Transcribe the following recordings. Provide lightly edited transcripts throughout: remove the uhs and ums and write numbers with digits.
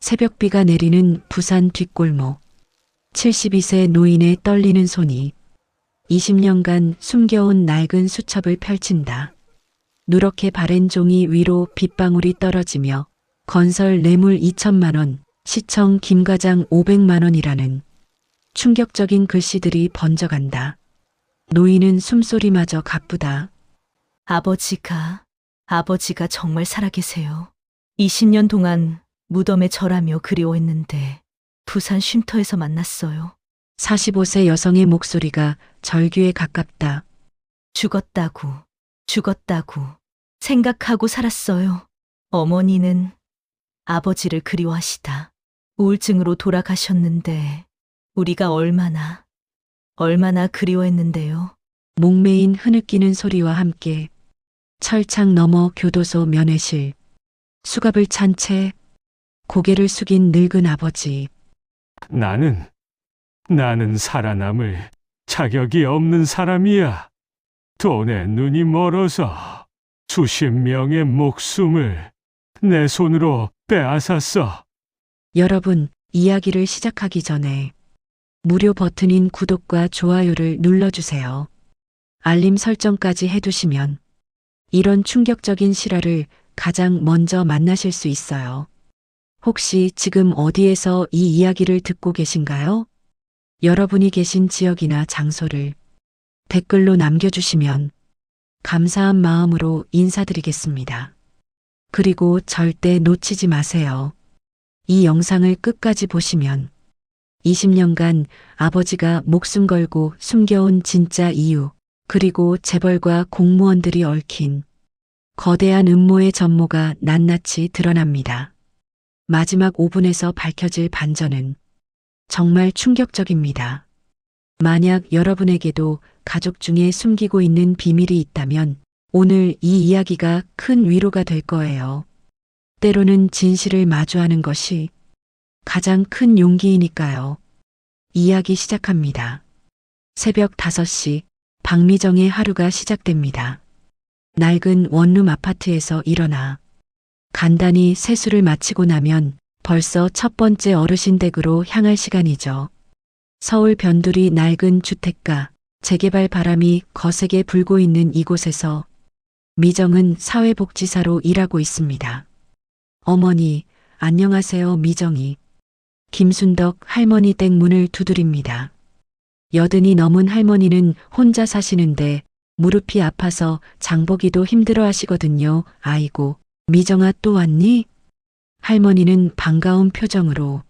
새벽비가 내리는 부산 뒷골목. 72세 노인의 떨리는 손이 20년간 숨겨온 낡은 수첩을 펼친다. 누렇게 바랜 종이 위로 빗방울이 떨어지며 건설 뇌물 2천만 원, 시청 김과장 500만 원이라는 충격적인 글씨들이 번져간다. 노인은 숨소리마저 가쁘다. 아버지가 정말 살아계세요. 20년 동안 무덤에 절하며 그리워했는데 부산 쉼터에서 만났어요. 45세 여성의 목소리가 절규에 가깝다. 죽었다고 생각하고 살았어요. 어머니는 아버지를 그리워하시다 우울증으로 돌아가셨는데 우리가 얼마나 그리워했는데요. 목매인 흐느끼는 소리와 함께 철창 너머 교도소 면회실, 수갑을 찬 채 고개를 숙인 늙은 아버지. 나는 살아남을 자격이 없는 사람이야. 돈에 눈이 멀어서 수십 명의 목숨을 내 손으로 빼앗았어. 여러분, 이야기를 시작하기 전에 무료 버튼인 구독과 좋아요를 눌러주세요. 알림 설정까지 해두시면 이런 충격적인 실화를 가장 먼저 만나실 수 있어요. 혹시 지금 어디에서 이 이야기를 듣고 계신가요? 여러분이 계신 지역이나 장소를 댓글로 남겨주시면 감사한 마음으로 인사드리겠습니다. 그리고 절대 놓치지 마세요. 이 영상을 끝까지 보시면 20년간 아버지가 목숨 걸고 숨겨온 진짜 이유, 그리고 재벌과 공무원들이 얽힌 거대한 음모의 전모가 낱낱이 드러납니다. 마지막 5분에서 밝혀질 반전은 정말 충격적입니다. 만약 여러분에게도 가족 중에 숨기고 있는 비밀이 있다면 오늘 이 이야기가 큰 위로가 될 거예요. 때로는 진실을 마주하는 것이 가장 큰 용기이니까요. 이야기 시작합니다. 새벽 5시 박미정의 하루가 시작됩니다. 낡은 원룸 아파트에서 일어나 간단히 세수를 마치고 나면 벌써 첫 번째 어르신 댁으로 향할 시간이죠. 서울 변두리 낡은 주택가, 재개발 바람이 거세게 불고 있는 이곳에서 미정은 사회복지사로 일하고 있습니다. 어머니, 안녕하세요, 미정이. 김순덕 할머니 댁 문을 두드립니다. 여든이 넘은 할머니는 혼자 사시는데 무릎이 아파서 장보기도 힘들어 하시거든요. 아이고, 미정아 또 왔니? 할머니는 반가운 표정으로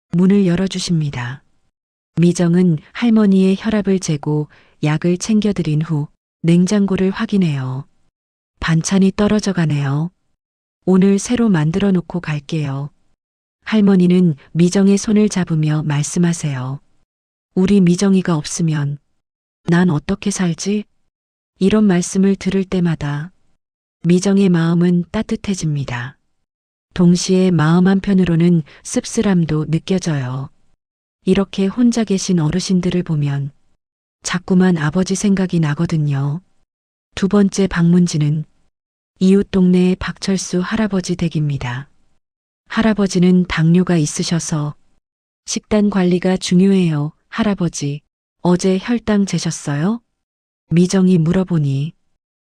문을 열어주십니다. 미정은 할머니의 혈압을 재고 약을 챙겨드린 후 냉장고를 확인해요. 반찬이 떨어져 가네요. 오늘 새로 만들어 놓고 갈게요. 할머니는 미정의 손을 잡으며 말씀하세요. 우리 미정이가 없으면 난 어떻게 살지? 이런 말씀을 들을 때마다 미정의 마음은 따뜻해집니다. 동시에 마음 한편으로는 씁쓸함도 느껴져요. 이렇게 혼자 계신 어르신들을 보면 자꾸만 아버지 생각이 나거든요. 두 번째 방문지는 이웃 동네의 박철수 할아버지 댁입니다. 할아버지는 당뇨가 있으셔서 식단 관리가 중요해요. 할아버지, 어제 혈당 재셨어요? 미정이 물어보니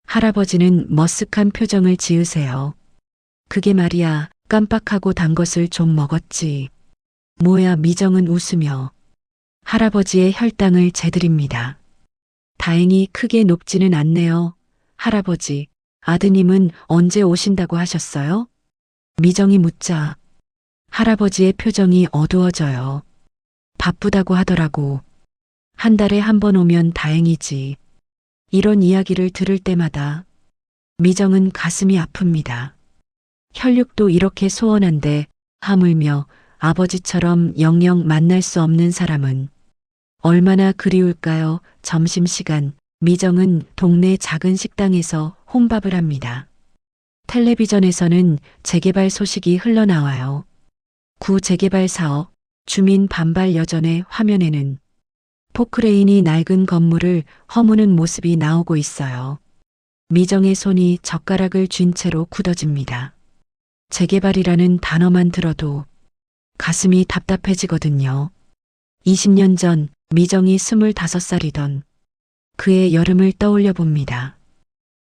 할아버지는 머쓱한 표정을 지으세요. 그게 말이야, 깜빡하고 단 것을 좀 먹었지. 뭐야, 미정은 웃으며 할아버지의 혈당을 재드립니다. 다행히 크게 높지는 않네요. 할아버지, 아드님은 언제 오신다고 하셨어요? 미정이 묻자 할아버지의 표정이 어두워져요. 바쁘다고 하더라고. 한 달에 한 번 오면 다행이지. 이런 이야기를 들을 때마다 미정은 가슴이 아픕니다. 혈육도 이렇게 소원한데 하물며 아버지처럼 영영 만날 수 없는 사람은 얼마나 그리울까요? 점심시간 미정은 동네 작은 식당에서 혼밥을 합니다. 텔레비전에서는 재개발 소식이 흘러나와요. 구 재개발 사업, 주민 반발 여전의 화면에는 포크레인이 낡은 건물을 허무는 모습이 나오고 있어요. 미정의 손이 젓가락을 쥔 채로 굳어집니다. 재개발이라는 단어만 들어도 가슴이 답답해지거든요. 20년 전 미정이 25살이던 그의 여름을 떠올려 봅니다.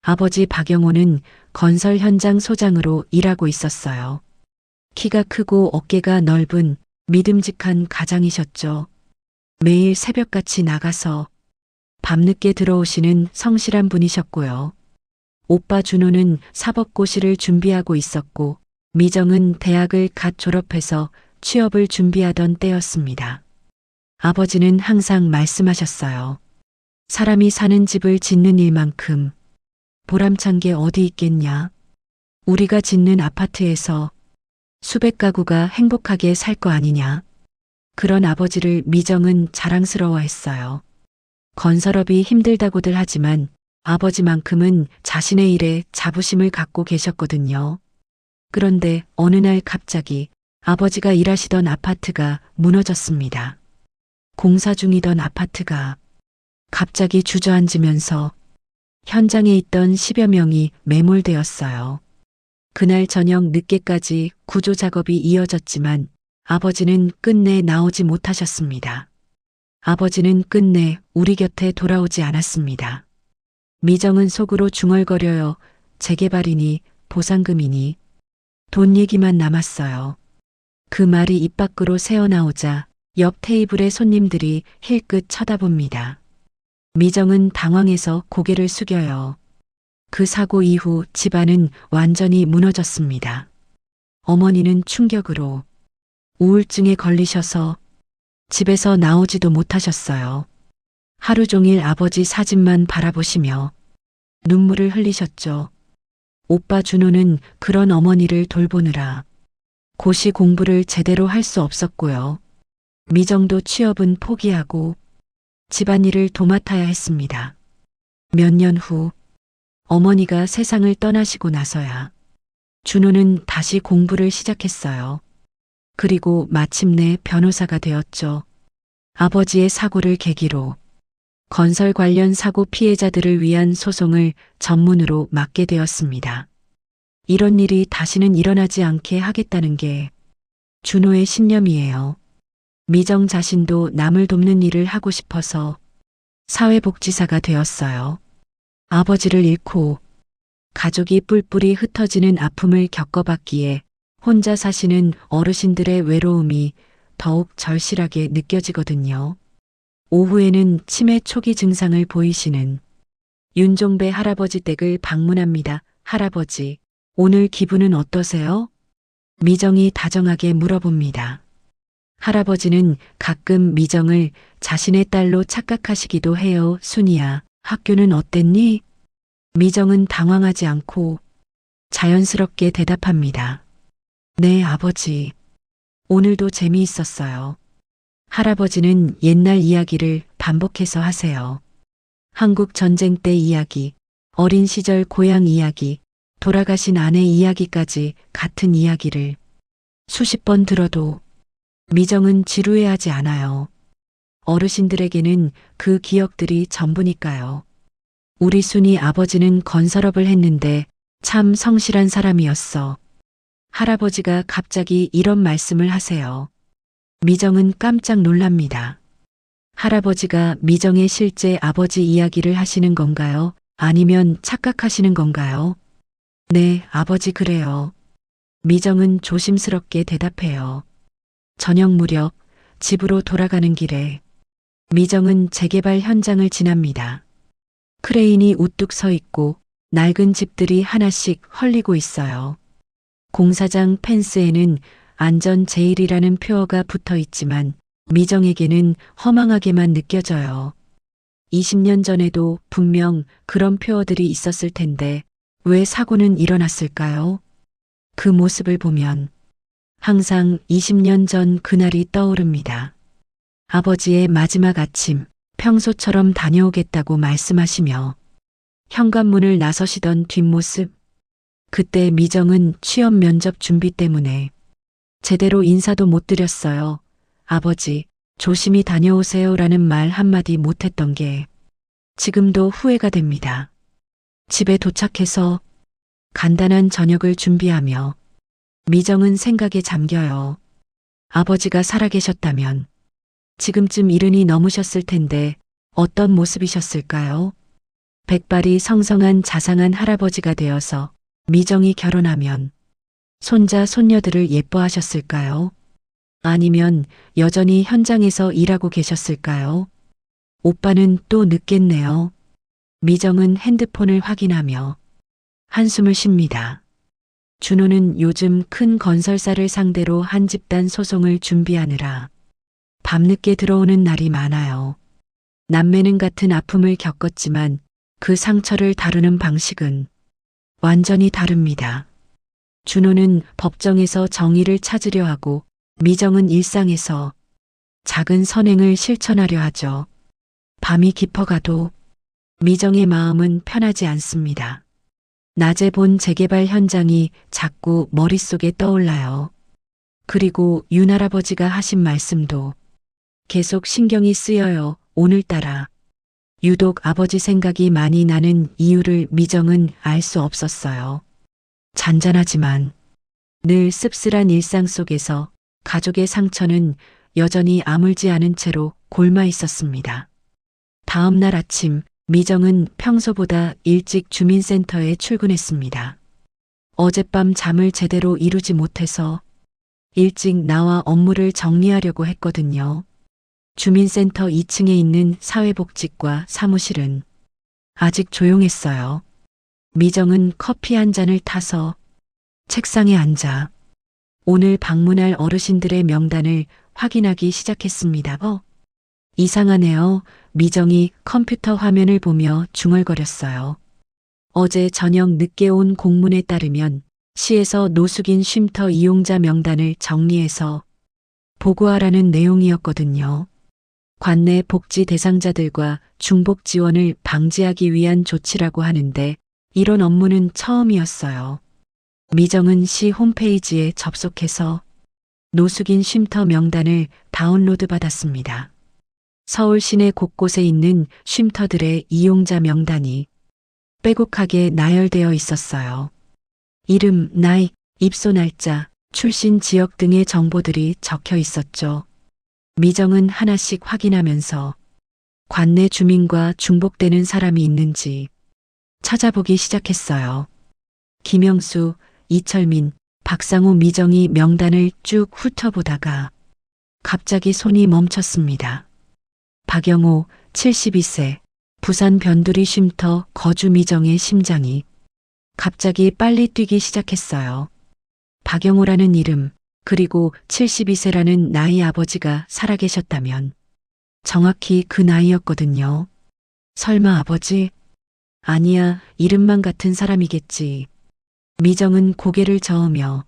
아버지 박영호는 건설 현장 소장으로 일하고 있었어요. 키가 크고 어깨가 넓은 믿음직한 가장이셨죠. 매일 새벽같이 나가서 밤늦게 들어오시는 성실한 분이셨고요. 오빠 준호는 사법고시를 준비하고 있었고 미정은 대학을 갓 졸업해서 취업을 준비하던 때였습니다. 아버지는 항상 말씀하셨어요. 사람이 사는 집을 짓는 일만큼 보람찬 게 어디 있겠냐. 우리가 짓는 아파트에서 수백 가구가 행복하게 살 거 아니냐. 그런 아버지를 미정은 자랑스러워했어요. 건설업이 힘들다고들 하지만 아버지만큼은 자신의 일에 자부심을 갖고 계셨거든요. 그런데 어느 날 갑자기 아버지가 일하시던 아파트가 무너졌습니다. 공사 중이던 아파트가 갑자기 주저앉으면서 현장에 있던 10여 명이 매몰되었어요. 그날 저녁 늦게까지 구조 작업이 이어졌지만 아버지는 끝내 나오지 못하셨습니다. 아버지는 끝내 우리 곁에 돌아오지 않았습니다. 미정은 속으로 중얼거려요. 재개발이니 보상금이니 돈 얘기만 남았어요. 그 말이 입 밖으로 새어나오자 옆 테이블의 손님들이 힐끗 쳐다봅니다. 미정은 당황해서 고개를 숙여요. 그 사고 이후 집안은 완전히 무너졌습니다. 어머니는 충격으로 우울증에 걸리셔서 집에서 나오지도 못하셨어요. 하루 종일 아버지 사진만 바라보시며 눈물을 흘리셨죠. 오빠 준호는 그런 어머니를 돌보느라 고시 공부를 제대로 할 수 없었고요. 미정도 취업은 포기하고 집안일을 도맡아야 했습니다. 몇 년 후 어머니가 세상을 떠나시고 나서야 준호는 다시 공부를 시작했어요. 그리고 마침내 변호사가 되었죠. 아버지의 사고를 계기로 건설 관련 사고 피해자들을 위한 소송을 전문으로 맡게 되었습니다. 이런 일이 다시는 일어나지 않게 하겠다는 게 준호의 신념이에요. 미정 자신도 남을 돕는 일을 하고 싶어서 사회복지사가 되었어요. 아버지를 잃고 가족이 뿔뿔이 흩어지는 아픔을 겪어봤기에 혼자 사시는 어르신들의 외로움이 더욱 절실하게 느껴지거든요. 오후에는 치매 초기 증상을 보이시는 윤종배 할아버지 댁을 방문합니다. 할아버지, 오늘 기분은 어떠세요? 미정이 다정하게 물어봅니다. 할아버지는 가끔 미정을 자신의 딸로 착각하시기도 해요. 순이야, 학교는 어땠니? 미정은 당황하지 않고 자연스럽게 대답합니다. 네, 아버지. 오늘도 재미있었어요. 할아버지는 옛날 이야기를 반복해서 하세요. 한국 전쟁 때 이야기, 어린 시절 고향 이야기, 돌아가신 아내 이야기까지 같은 이야기를 수십 번 들어도 미정은 지루해하지 않아요. 어르신들에게는 그 기억들이 전부니까요. 우리 순이 아버지는 건설업을 했는데 참 성실한 사람이었어. 할아버지가 갑자기 이런 말씀을 하세요. 미정은 깜짝 놀랍니다. 할아버지가 미정의 실제 아버지 이야기를 하시는 건가요? 아니면 착각하시는 건가요? 네, 아버지 그래요. 미정은 조심스럽게 대답해요. 저녁 무렵 집으로 돌아가는 길에 미정은 재개발 현장을 지납니다. 크레인이 우뚝 서 있고 낡은 집들이 하나씩 헐리고 있어요. 공사장 펜스에는 안전 제일이라는 표어가 붙어 있지만 미정에게는 허망하게만 느껴져요. 20년 전에도 분명 그런 표어들이 있었을 텐데 왜 사고는 일어났을까요? 그 모습을 보면 항상 20년 전 그날이 떠오릅니다. 아버지의 마지막 아침, 평소처럼 다녀오겠다고 말씀하시며 현관문을 나서시던 뒷모습. 그때 미정은 취업 면접 준비 때문에 제대로 인사도 못 드렸어요. 아버지, 조심히 다녀오세요라는 말 한마디 못했던 게 지금도 후회가 됩니다. 집에 도착해서 간단한 저녁을 준비하며 미정은 생각에 잠겨요. 아버지가 살아계셨다면 지금쯤 70이 넘으셨을 텐데 어떤 모습이셨을까요? 백발이 성성한 자상한 할아버지가 되어서 미정이 결혼하면 손자, 손녀들을 예뻐하셨을까요? 아니면 여전히 현장에서 일하고 계셨을까요? 오빠는 또 늦겠네요. 미정은 핸드폰을 확인하며 한숨을 쉽니다. 준호는 요즘 큰 건설사를 상대로 한 집단 소송을 준비하느라 밤늦게 들어오는 날이 많아요. 남매는 같은 아픔을 겪었지만 그 상처를 다루는 방식은 완전히 다릅니다. 준호는 법정에서 정의를 찾으려 하고 미정은 일상에서 작은 선행을 실천하려 하죠. 밤이 깊어가도 미정의 마음은 편하지 않습니다. 낮에 본 재개발 현장이 자꾸 머릿속에 떠올라요. 그리고 윤할아버지가 하신 말씀도 계속 신경이 쓰여요. 오늘따라 유독 아버지 생각이 많이 나는 이유를 미정은 알 수 없었어요. 잔잔하지만 늘 씁쓸한 일상 속에서 가족의 상처는 여전히 아물지 않은 채로 골마 있었습니다. 다음 날 아침 미정은 평소보다 일찍 주민센터에 출근했습니다. 어젯밤 잠을 제대로 이루지 못해서 일찍 나와 업무를 정리하려고 했거든요. 주민센터 2층에 있는 사회복지과 사무실은 아직 조용했어요. 미정은 커피 한 잔을 타서 책상에 앉아 오늘 방문할 어르신들의 명단을 확인하기 시작했습니다. 이상하네요. 미정이 컴퓨터 화면을 보며 중얼거렸어요. 어제 저녁 늦게 온 공문에 따르면 시에서 노숙인 쉼터 이용자 명단을 정리해서 보고하라는 내용이었거든요. 관내 복지 대상자들과 중복 지원을 방지하기 위한 조치라고 하는데 이런 업무는 처음이었어요. 미정은 시 홈페이지에 접속해서 노숙인 쉼터 명단을 다운로드 받았습니다. 서울 시내 곳곳에 있는 쉼터들의 이용자 명단이 빼곡하게 나열되어 있었어요. 이름, 나이, 입소 날짜, 출신 지역 등의 정보들이 적혀 있었죠. 미정은 하나씩 확인하면서 관내 주민과 중복되는 사람이 있는지 찾아보기 시작했어요. 김영수, 이철민, 박상우, 미정이 명단을 쭉 훑어보다가 갑자기 손이 멈췄습니다. 박영호, 72세, 부산 변두리 쉼터 거주. 미정의 심장이 갑자기 빨리 뛰기 시작했어요. 박영호라는 이름, 그리고 72세라는 나이, 아버지가 살아계셨다면 정확히 그 나이였거든요. 설마 아버지? 아니야, 이름만 같은 사람이겠지. 미정은 고개를 저으며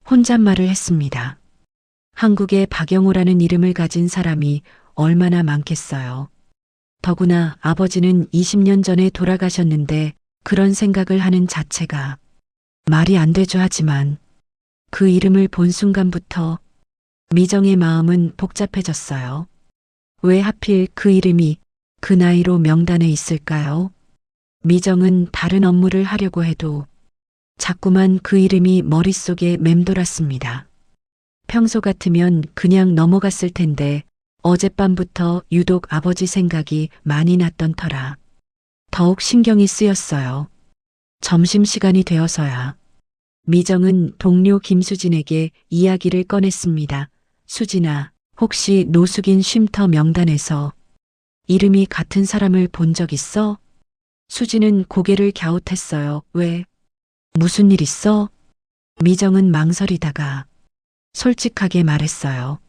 혼잣말을 했습니다. 한국에 박영호라는 이름을 가진 사람이 얼마나 많겠어요. 더구나 아버지는 20년 전에 돌아가셨는데 그런 생각을 하는 자체가 말이 안 되죠. 하지만 그 이름을 본 순간부터 미정의 마음은 복잡해졌어요. 왜 하필 그 이름이 그 나이로 명단에 있을까요? 미정은 다른 업무를 하려고 해도 자꾸만 그 이름이 머릿속에 맴돌았습니다. 평소 같으면 그냥 넘어갔을 텐데 어젯밤부터 유독 아버지 생각이 많이 났던 터라 더욱 신경이 쓰였어요. 점심시간이 되어서야 미정은 동료 김수진에게 이야기를 꺼냈습니다. 수진아, 혹시 노숙인 쉼터 명단에서 이름이 같은 사람을 본 적 있어? 수진은 고개를 갸웃했어요. 왜? 무슨 일 있어? 미정은 망설이다가 솔직하게 말했어요.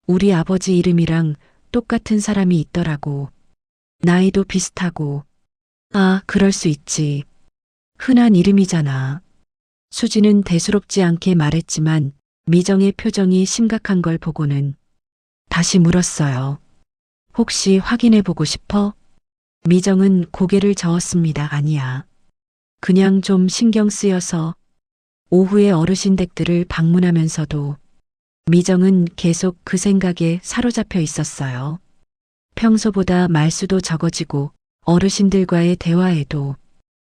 우리 아버지 이름이랑 똑같은 사람이 있더라고. 나이도 비슷하고. 아, 그럴 수 있지. 흔한 이름이잖아. 수지는 대수롭지 않게 말했지만 미정의 표정이 심각한 걸 보고는 다시 물었어요. 혹시 확인해 보고 싶어? 미정은 고개를 저었습니다. 아니야. 그냥 좀 신경 쓰여서. 오후에 어르신 댁들을 방문하면서도 미정은 계속 그 생각에 사로잡혀 있었어요. 평소보다 말수도 적어지고 어르신들과의 대화에도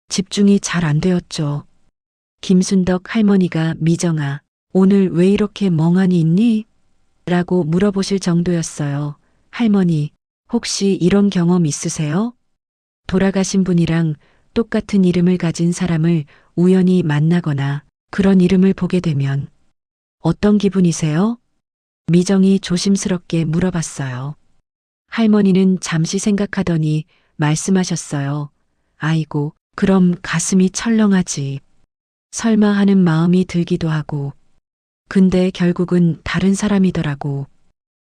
집중이 잘 안 되었죠. 김순덕 할머니가 미정아, 오늘 왜 이렇게 멍하니 있니? 라고 물어보실 정도였어요. 할머니, 혹시 이런 경험 있으세요? 돌아가신 분이랑 똑같은 이름을 가진 사람을 우연히 만나거나 그런 이름을 보게 되면 어떤 기분이세요? 미정이 조심스럽게 물어봤어요. 할머니는 잠시 생각하더니 말씀하셨어요. 아이고, 그럼 가슴이 철렁하지. 설마 하는 마음이 들기도 하고. 근데 결국은 다른 사람이더라고.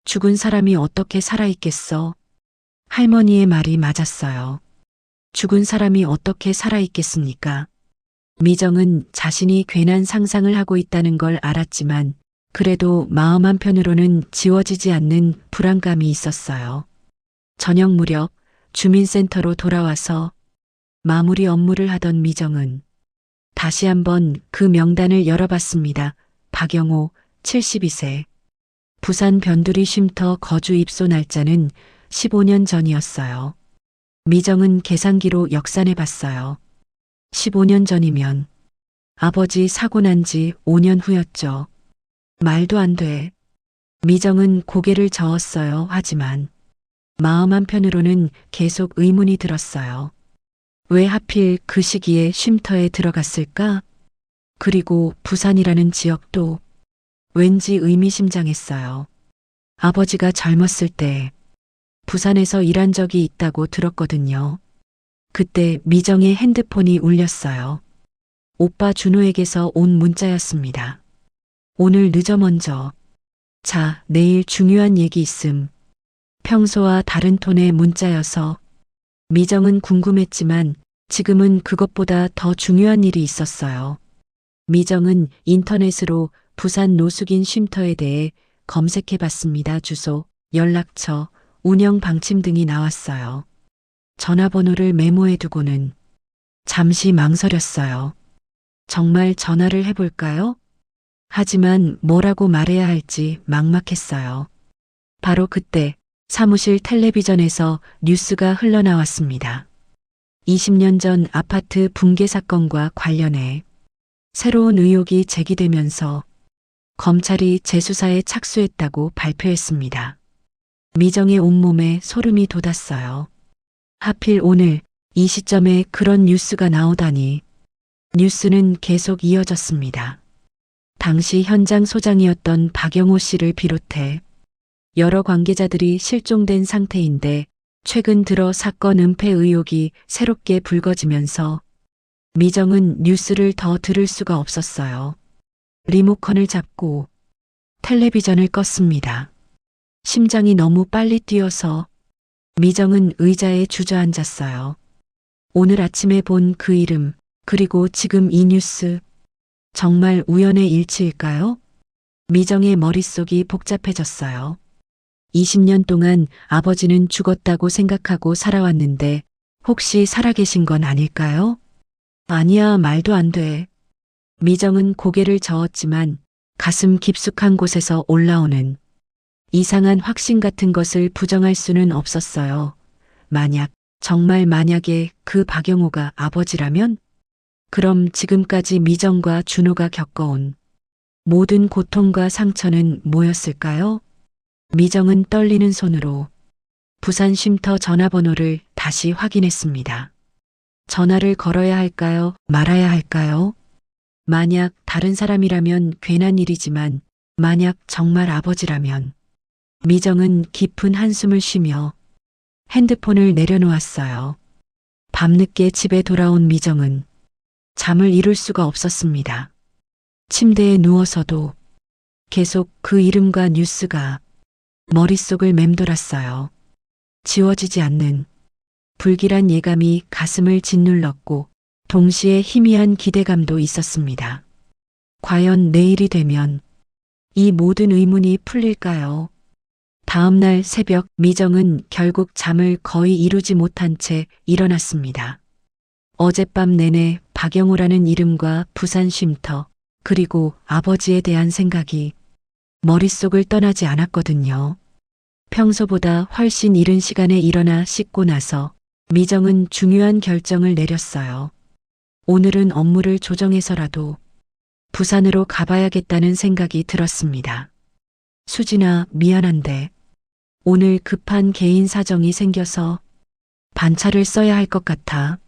죽은 사람이 어떻게 살아있겠어? 할머니의 말이 맞았어요. 죽은 사람이 어떻게 살아있겠습니까? 미정은 자신이 괜한 상상을 하고 있다는 걸 알았지만 그래도 마음 한편으로는 지워지지 않는 불안감이 있었어요. 저녁 무렵 주민센터로 돌아와서 마무리 업무를 하던 미정은 다시 한번 그 명단을 열어봤습니다. 박영호, 72세. 부산 변두리 쉼터 거주 입소 날짜는 15년 전이었어요. 미정은 계산기로 역산해 봤어요. 15년 전이면 아버지 사고 난 지 5년 후였죠. 말도 안 돼. 미정은 고개를 저었어요. 하지만 마음 한편으로는 계속 의문이 들었어요. 왜 하필 그 시기에 쉼터에 들어갔을까? 그리고 부산이라는 지역도 왠지 의미심장했어요. 아버지가 젊었을 때 부산에서 일한 적이 있다고 들었거든요. 그때 미정의 핸드폰이 울렸어요. 오빠 준호에게서 온 문자였습니다. 오늘 늦어 먼저. 자, 내일 중요한 얘기 있음. 평소와 다른 톤의 문자여서 미정은 궁금했지만 지금은 그것보다 더 중요한 일이 있었어요. 미정은 인터넷으로 부산 노숙인 쉼터에 대해 검색해 봤습니다. 주소, 연락처, 운영 방침 등이 나왔어요. 전화번호를 메모해 두고는 잠시 망설였어요. 정말 전화를 해볼까요? 하지만 뭐라고 말해야 할지 막막했어요. 바로 그때 사무실 텔레비전에서 뉴스가 흘러나왔습니다. 20년 전 아파트 붕괴 사건과 관련해 새로운 의혹이 제기되면서 검찰이 재수사에 착수했다고 발표했습니다. 미정의 온몸에 소름이 돋았어요. 하필 오늘 이 시점에 그런 뉴스가 나오다니. 뉴스는 계속 이어졌습니다. 당시 현장 소장이었던 박영호 씨를 비롯해 여러 관계자들이 실종된 상태인데 최근 들어 사건 은폐 의혹이 새롭게 불거지면서 미정은 뉴스를 더 들을 수가 없었어요. 리모컨을 잡고 텔레비전을 껐습니다. 심장이 너무 빨리 뛰어서 미정은 의자에 주저앉았어요. 오늘 아침에 본 그 이름, 그리고 지금 이 뉴스, 정말 우연의 일치일까요? 미정의 머릿속이 복잡해졌어요. 20년 동안 아버지는 죽었다고 생각하고 살아왔는데 혹시 살아계신 건 아닐까요? 아니야, 말도 안 돼. 미정은 고개를 저었지만 가슴 깊숙한 곳에서 올라오는 이상한 확신 같은 것을 부정할 수는 없었어요. 만약, 정말 만약에 그 박영호가 아버지라면? 그럼 지금까지 미정과 준호가 겪어온 모든 고통과 상처는 뭐였을까요? 미정은 떨리는 손으로 부산 쉼터 전화번호를 다시 확인했습니다. 전화를 걸어야 할까요? 말아야 할까요? 만약 다른 사람이라면 괜한 일이지만 만약 정말 아버지라면 미정은 깊은 한숨을 쉬며 핸드폰을 내려놓았어요. 밤늦게 집에 돌아온 미정은 잠을 이룰 수가 없었습니다. 침대에 누워서도 계속 그 이름과 뉴스가 머릿속을 맴돌았어요. 지워지지 않는 불길한 예감이 가슴을 짓눌렀고 동시에 희미한 기대감도 있었습니다. 과연 내일이 되면 이 모든 의문이 풀릴까요? 다음 날 새벽 미정은 결국 잠을 거의 이루지 못한 채 일어났습니다. 어젯밤 내내 박영호라는 이름과 부산 쉼터 그리고 아버지에 대한 생각이 머릿속을 떠나지 않았거든요. 평소보다 훨씬 이른 시간에 일어나 씻고 나서 미정은 중요한 결정을 내렸어요. 오늘은 업무를 조정해서라도 부산으로 가봐야겠다는 생각이 들었습니다. 수진아, 미안한데 오늘 급한 개인 사정이 생겨서 반차를 써야 할 것 같아.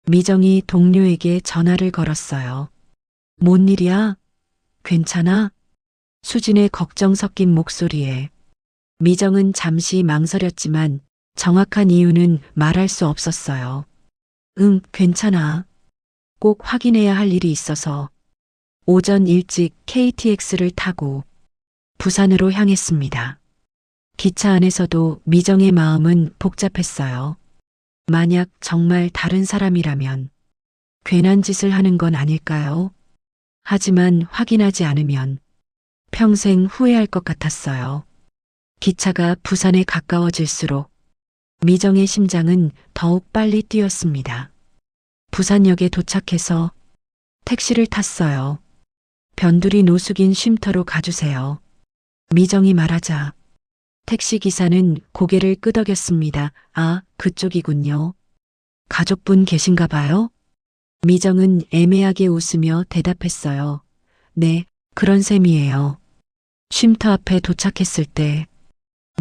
미정이 동료에게 전화를 걸었어요. 뭔 일이야? 괜찮아? 수진의 걱정 섞인 목소리에 미정은 잠시 망설였지만 정확한 이유는 말할 수 없었어요. 응, 괜찮아. 꼭 확인해야 할 일이 있어서 오전 일찍 KTX를 타고 부산으로 향했습니다. 기차 안에서도 미정의 마음은 복잡했어요. 만약 정말 다른 사람이라면 괜한 짓을 하는 건 아닐까요? 하지만 확인하지 않으면 평생 후회할 것 같았어요. 기차가 부산에 가까워질수록 미정의 심장은 더욱 빨리 뛰었습니다. 부산역에 도착해서 택시를 탔어요. 변두리 노숙인 쉼터로 가주세요. 미정이 말하자 택시 기사는 고개를 끄덕였습니다. 아, 그쪽이군요. 가족분 계신가 봐요? 미정은 애매하게 웃으며 대답했어요. 네, 그런 셈이에요. 쉼터 앞에 도착했을 때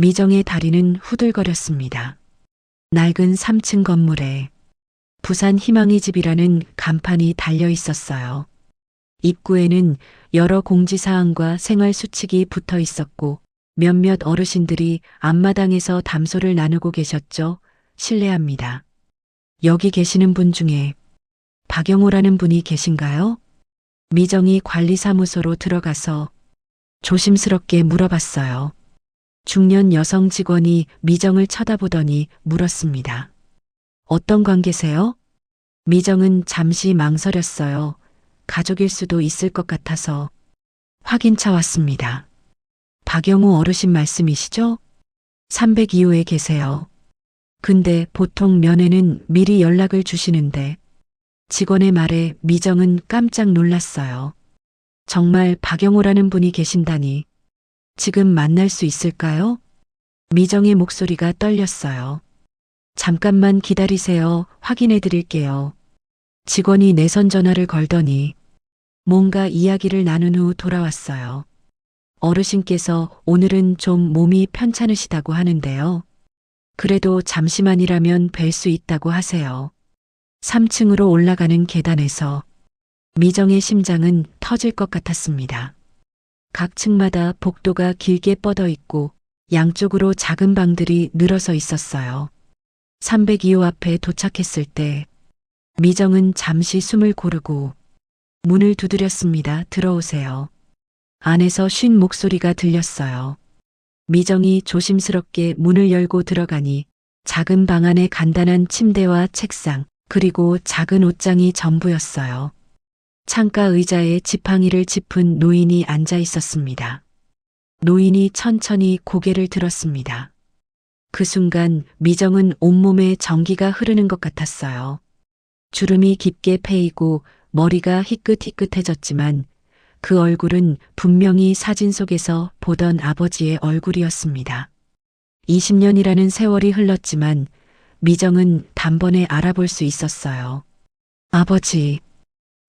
미정의 다리는 후들거렸습니다. 낡은 3층 건물에 부산 희망의 집이라는 간판이 달려 있었어요. 입구에는 여러 공지사항과 생활수칙이 붙어 있었고 몇몇 어르신들이 앞마당에서 담소를 나누고 계셨죠. 실례합니다. 여기 계시는 분 중에 박영호라는 분이 계신가요? 미정이 관리사무소로 들어가서 조심스럽게 물어봤어요. 중년 여성 직원이 미정을 쳐다보더니 물었습니다. 어떤 관계세요? 미정은 잠시 망설였어요. 가족일 수도 있을 것 같아서 확인차 왔습니다. 박영호 어르신 말씀이시죠? 302호에 계세요. 근데 보통 면회는 미리 연락을 주시는데 직원의 말에 미정은 깜짝 놀랐어요. 정말 박영호라는 분이 계신다니. 지금 만날 수 있을까요? 미정의 목소리가 떨렸어요. 잠깐만 기다리세요. 확인해 드릴게요. 직원이 내선 전화를 걸더니 뭔가 이야기를 나눈 후 돌아왔어요. 어르신께서 오늘은 좀 몸이 편찮으시다고 하는데요. 그래도 잠시만이라면 뵐 수 있다고 하세요. 3층으로 올라가는 계단에서 미정의 심장은 터질 것 같았습니다. 각 층마다 복도가 길게 뻗어 있고 양쪽으로 작은 방들이 늘어서 있었어요. 302호 앞에 도착했을 때 미정은 잠시 숨을 고르고 문을 두드렸습니다. 들어오세요. 안에서 쉰 목소리가 들렸어요. 미정이 조심스럽게 문을 열고 들어가니 작은 방 안에 간단한 침대와 책상 그리고 작은 옷장이 전부였어요. 창가 의자에 지팡이를 짚은 노인이 앉아 있었습니다. 노인이 천천히 고개를 들었습니다. 그 순간 미정은 온몸에 전기가 흐르는 것 같았어요. 주름이 깊게 패이고 머리가 희끗희끗해졌지만 그 얼굴은 분명히 사진 속에서 보던 아버지의 얼굴이었습니다. 20년이라는 세월이 흘렀지만 미정은 단번에 알아볼 수 있었어요. 아버지,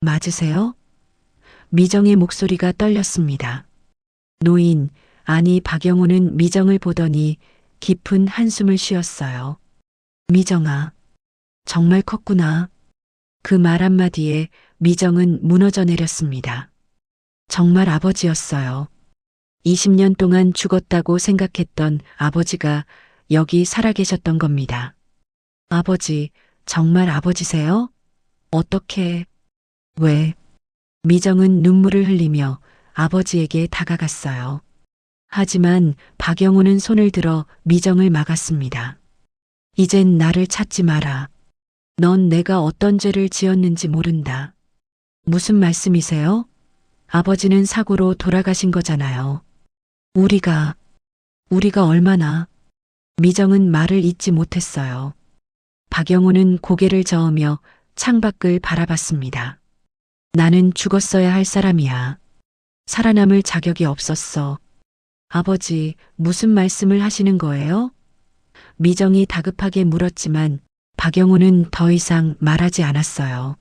맞으세요? 미정의 목소리가 떨렸습니다. 노인, 아니 박영호는 미정을 보더니 깊은 한숨을 쉬었어요. 미정아, 정말 컸구나. 그 말 한마디에 미정은 무너져 내렸습니다. 정말 아버지였어요. 20년 동안 죽었다고 생각했던 아버지가 여기 살아계셨던 겁니다. 아버지, 정말 아버지세요? 어떻게, 왜? 미정은 눈물을 흘리며 아버지에게 다가갔어요. 하지만 박영호는 손을 들어 미정을 막았습니다. 이젠 나를 찾지 마라. 넌 내가 어떤 죄를 지었는지 모른다. 무슨 말씀이세요? 아버지는 사고로 돌아가신 거잖아요. 우리가 얼마나. 미정은 말을 잇지 못했어요. 박영호는 고개를 저으며 창밖을 바라봤습니다. 나는 죽었어야 할 사람이야. 살아남을 자격이 없었어. 아버지, 무슨 말씀을 하시는 거예요? 미정이 다급하게 물었지만 박영호는 더 이상 말하지 않았어요.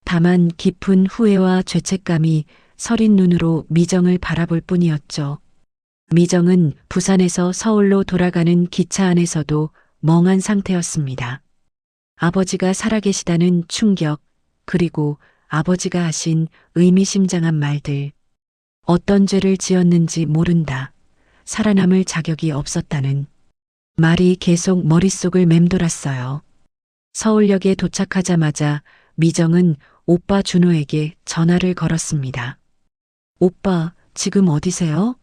다만 깊은 후회와 죄책감이 서린 눈으로 미정을 바라볼 뿐이었죠. 미정은 부산에서 서울로 돌아가는 기차 안에서도 멍한 상태였습니다. 아버지가 살아계시다는 충격, 그리고 아버지가 하신 의미심장한 말들. 어떤 죄를 지었는지 모른다. 살아남을 자격이 없었다는 말이 계속 머릿속을 맴돌았어요. 서울역에 도착하자마자 미정은 오빠 준호에게 전화를 걸었습니다. 오빠, 지금 어디세요?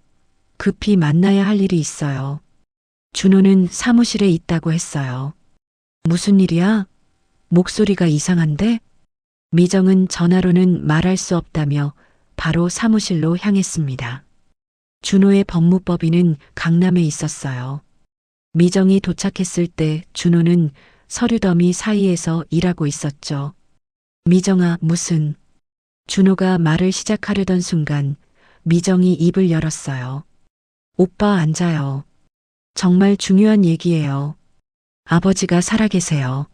급히 만나야 할 일이 있어요. 준호는 사무실에 있다고 했어요. 무슨 일이야? 목소리가 이상한데? 미정은 전화로는 말할 수 없다며 바로 사무실로 향했습니다. 준호의 법무법인은 강남에 있었어요. 미정이 도착했을 때 준호는 서류 더미 사이에서 일하고 있었죠. 미정아, 무슨... 준호가 말을 시작하려던 순간 미정이 입을 열었어요. 오빠 앉아요. 정말 중요한 얘기예요. 아버지가 살아계세요.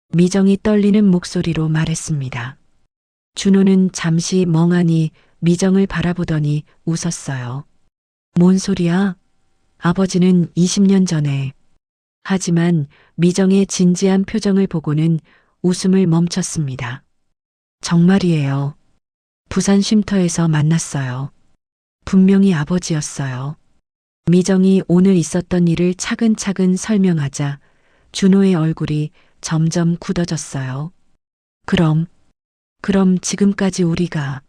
미정이 떨리는 목소리로 말했습니다. 준호는 잠시 멍하니 미정을 바라보더니 웃었어요. 뭔 소리야? 아버지는 20년 전에. 하지만 미정의 진지한 표정을 보고는 웃음을 멈췄습니다. 정말이에요. 부산 쉼터에서 만났어요. 분명히 아버지였어요. 미정이 오늘 있었던 일을 차근차근 설명하자 준호의 얼굴이 점점 굳어졌어요. 그럼 지금까지 우리가...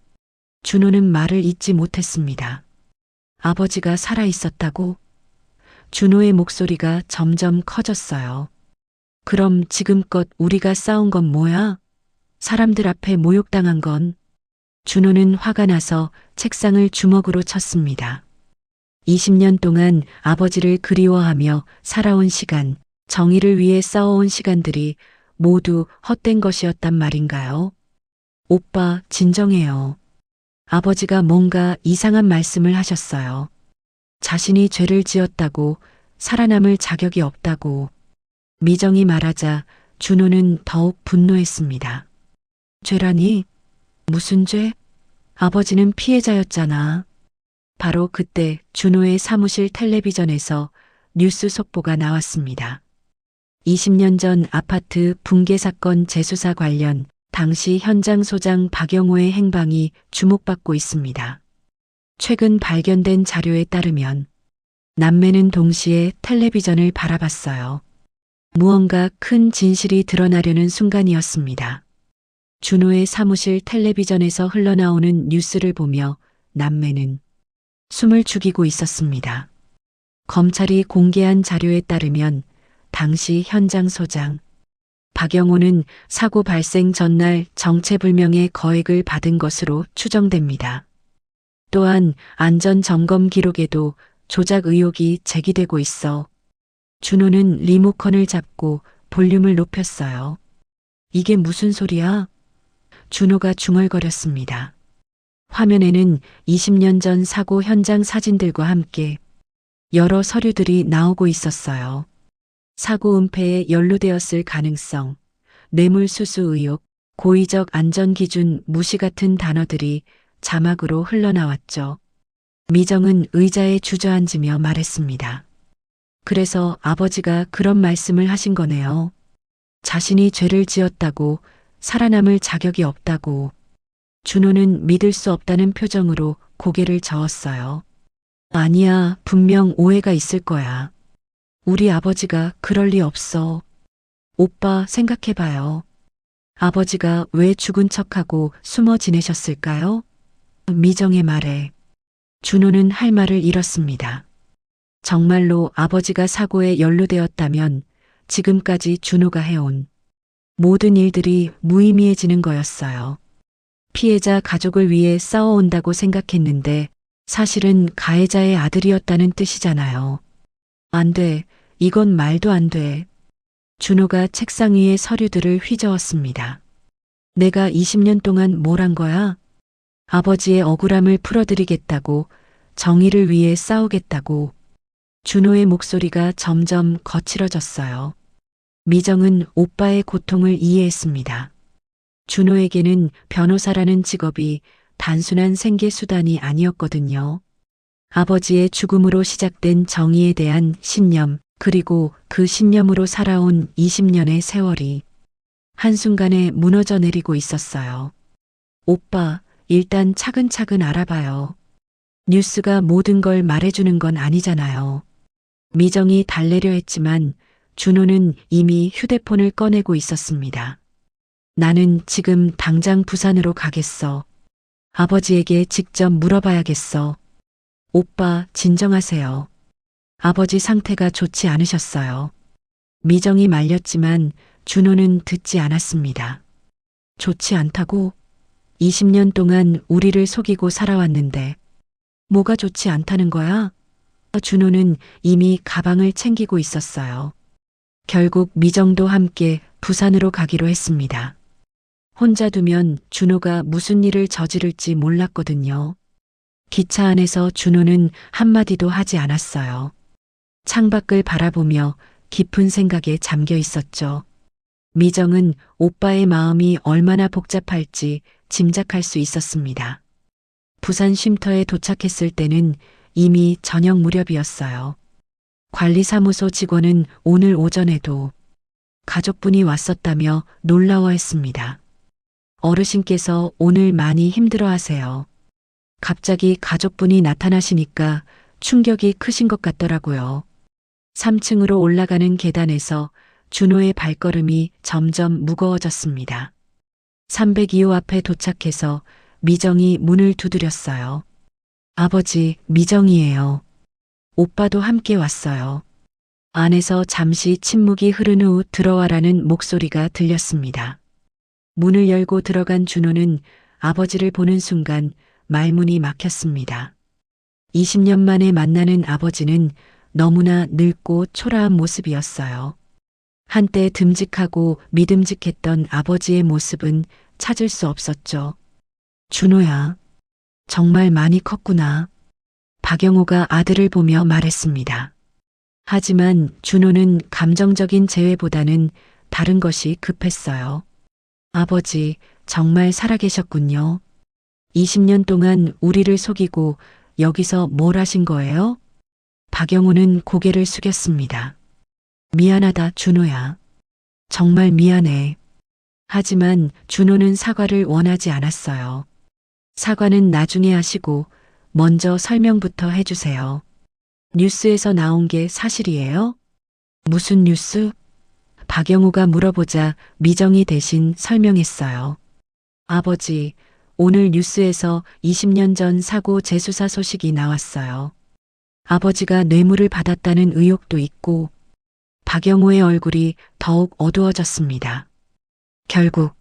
준호는 말을 잇지 못했습니다. 아버지가 살아 있었다고? 준호의 목소리가 점점 커졌어요. 그럼 지금껏 우리가 싸운 건 뭐야? 사람들 앞에 모욕당한 건? 준호는 화가 나서 책상을 주먹으로 쳤습니다. 20년 동안 아버지를 그리워하며 살아온 시간, 정의를 위해 싸워온 시간들이 모두 헛된 것이었단 말인가요? 오빠, 진정해요. 아버지가 뭔가 이상한 말씀을 하셨어요. 자신이 죄를 지었다고, 살아남을 자격이 없다고. 미정이 말하자 준호는 더욱 분노했습니다. 죄라니? 무슨 죄? 아버지는 피해자였잖아. 바로 그때 준호의 사무실 텔레비전에서 뉴스 속보가 나왔습니다. 20년 전 아파트 붕괴 사건 재수사 관련 당시 현장 소장 박영호의 행방이 주목받고 있습니다. 최근 발견된 자료에 따르면 남매는 동시에 텔레비전을 바라봤어요. 무언가 큰 진실이 드러나려는 순간이었습니다. 준호의 사무실 텔레비전에서 흘러나오는 뉴스를 보며 남매는 숨을 죽이고 있었습니다. 검찰이 공개한 자료에 따르면 당시 현장 소장 박영호는 사고 발생 전날 정체불명의 거액을 받은 것으로 추정됩니다. 또한 안전점검 기록에도 조작 의혹이 제기되고 있어 준호는 리모컨을 잡고 볼륨을 높였어요. 이게 무슨 소리야? 준호가 중얼거렸습니다. 화면에는 20년 전 사고 현장 사진들과 함께 여러 서류들이 나오고 있었어요. 사고 은폐에 연루되었을 가능성, 뇌물수수 의혹, 고의적 안전기준 무시 같은 단어들이 자막으로 흘러나왔죠. 미정은 의자에 주저앉으며 말했습니다. 그래서 아버지가 그런 말씀을 하신 거네요. 자신이 죄를 지었다고, 살아남을 자격이 없다고. 준호는 믿을 수 없다는 표정으로 고개를 저었어요. 아니야, 분명 오해가 있을 거야. 우리 아버지가 그럴 리 없어. 오빠 생각해봐요. 아버지가 왜 죽은 척하고 숨어 지내셨을까요? 미정의 말에 준호는 할 말을 잃었습니다. 정말로 아버지가 사고에 연루되었다면 지금까지 준호가 해온 모든 일들이 무의미해지는 거였어요. 피해자 가족을 위해 싸워온다고 생각했는데 사실은 가해자의 아들이었다는 뜻이잖아요. 안 돼. 이건 말도 안 돼. 준호가 책상 위에 서류들을 휘저었습니다. 내가 20년 동안 뭘 한 거야? 아버지의 억울함을 풀어드리겠다고, 정의를 위해 싸우겠다고. 준호의 목소리가 점점 거칠어졌어요. 미정은 오빠의 고통을 이해했습니다. 준호에게는 변호사라는 직업이 단순한 생계 수단이 아니었거든요. 아버지의 죽음으로 시작된 정의에 대한 신념, 그리고 그 신념으로 살아온 20년의 세월이 한순간에 무너져 내리고 있었어요. 오빠, 일단 차근차근 알아봐요. 뉴스가 모든 걸 말해주는 건 아니잖아요. 미정이 달래려 했지만 준호는 이미 휴대폰을 꺼내고 있었습니다. 나는 지금 당장 부산으로 가겠어. 아버지에게 직접 물어봐야겠어. 오빠, 진정하세요. 아버지 상태가 좋지 않으셨어요. 미정이 말렸지만 준호는 듣지 않았습니다. 좋지 않다고? 20년 동안 우리를 속이고 살아왔는데 뭐가 좋지 않다는 거야? 준호는 이미 가방을 챙기고 있었어요. 결국 미정도 함께 부산으로 가기로 했습니다. 혼자 두면 준호가 무슨 일을 저지를지 몰랐거든요. 기차 안에서 준호는 한마디도 하지 않았어요. 창밖을 바라보며 깊은 생각에 잠겨 있었죠. 미정은 오빠의 마음이 얼마나 복잡할지 짐작할 수 있었습니다. 부산 쉼터에 도착했을 때는 이미 저녁 무렵이었어요. 관리사무소 직원은 오늘 오전에도 가족분이 왔었다며 놀라워했습니다. 어르신께서 오늘 많이 힘들어하세요. 갑자기 가족분이 나타나시니까 충격이 크신 것 같더라고요. 3층으로 올라가는 계단에서 준호의 발걸음이 점점 무거워졌습니다. 302호 앞에 도착해서 미정이 문을 두드렸어요. 아버지, 미정이에요. 오빠도 함께 왔어요. 안에서 잠시 침묵이 흐른 후 들어와라는 목소리가 들렸습니다. 문을 열고 들어간 준호는 아버지를 보는 순간 말문이 막혔습니다. 20년 만에 만나는 아버지는 너무나 늙고 초라한 모습이었어요. 한때 듬직하고 믿음직했던 아버지의 모습은 찾을 수 없었죠. 준호야, 정말 많이 컸구나. 박영호가 아들을 보며 말했습니다. 하지만 준호는 감정적인 재회보다는 다른 것이 급했어요. 아버지, 정말 살아계셨군요. 20년 동안 우리를 속이고 여기서 뭘 하신 거예요? 박영호는 고개를 숙였습니다. 미안하다, 준호야. 정말 미안해. 하지만 준호는 사과를 원하지 않았어요. 사과는 나중에 하시고 먼저 설명부터 해주세요. 뉴스에서 나온 게 사실이에요? 무슨 뉴스? 박영호가 물어보자 미정이 대신 설명했어요. 아버지, 오늘 뉴스에서 20년 전 사고 재수사 소식이 나왔어요. 아버지가 뇌물을 받았다는 의혹도 있고 박영호의 얼굴이 더욱 어두워졌습니다. 결국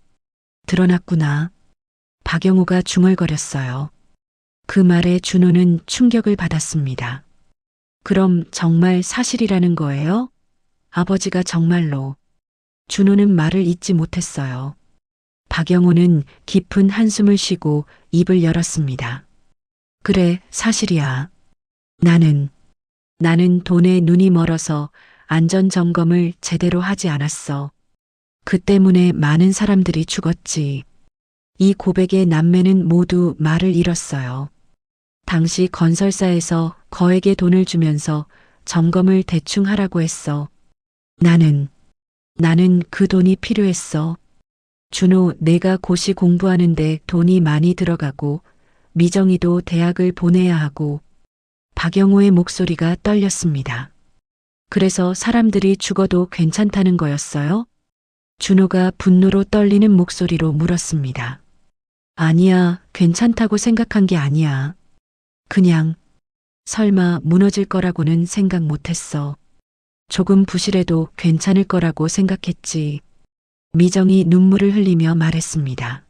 드러났구나. 박영호가 중얼거렸어요. 그 말에 준호는 충격을 받았습니다. 그럼 정말 사실이라는 거예요? 아버지가 정말로. 준호는 말을 잇지 못했어요. 박영호는 깊은 한숨을 쉬고 입을 열었습니다. 그래, 사실이야. 나는 돈에 눈이 멀어서 안전점검을 제대로 하지 않았어. 그 때문에 많은 사람들이 죽었지. 이 고백의 남매는 모두 말을 잃었어요. 당시 건설사에서 거액의 돈을 주면서 점검을 대충 하라고 했어. 나는 그 돈이 필요했어. 준호, 내가 고시 공부하는데 돈이 많이 들어가고 미정이도 대학을 보내야 하고. 박영호의 목소리가 떨렸습니다. 그래서 사람들이 죽어도 괜찮다는 거였어요? 준호가 분노로 떨리는 목소리로 물었습니다. 아니야, 괜찮다고 생각한 게 아니야. 그냥 설마 무너질 거라고는 생각 못했어. 조금 부실해도 괜찮을 거라고 생각했지. 미정이 눈물을 흘리며 말했습니다.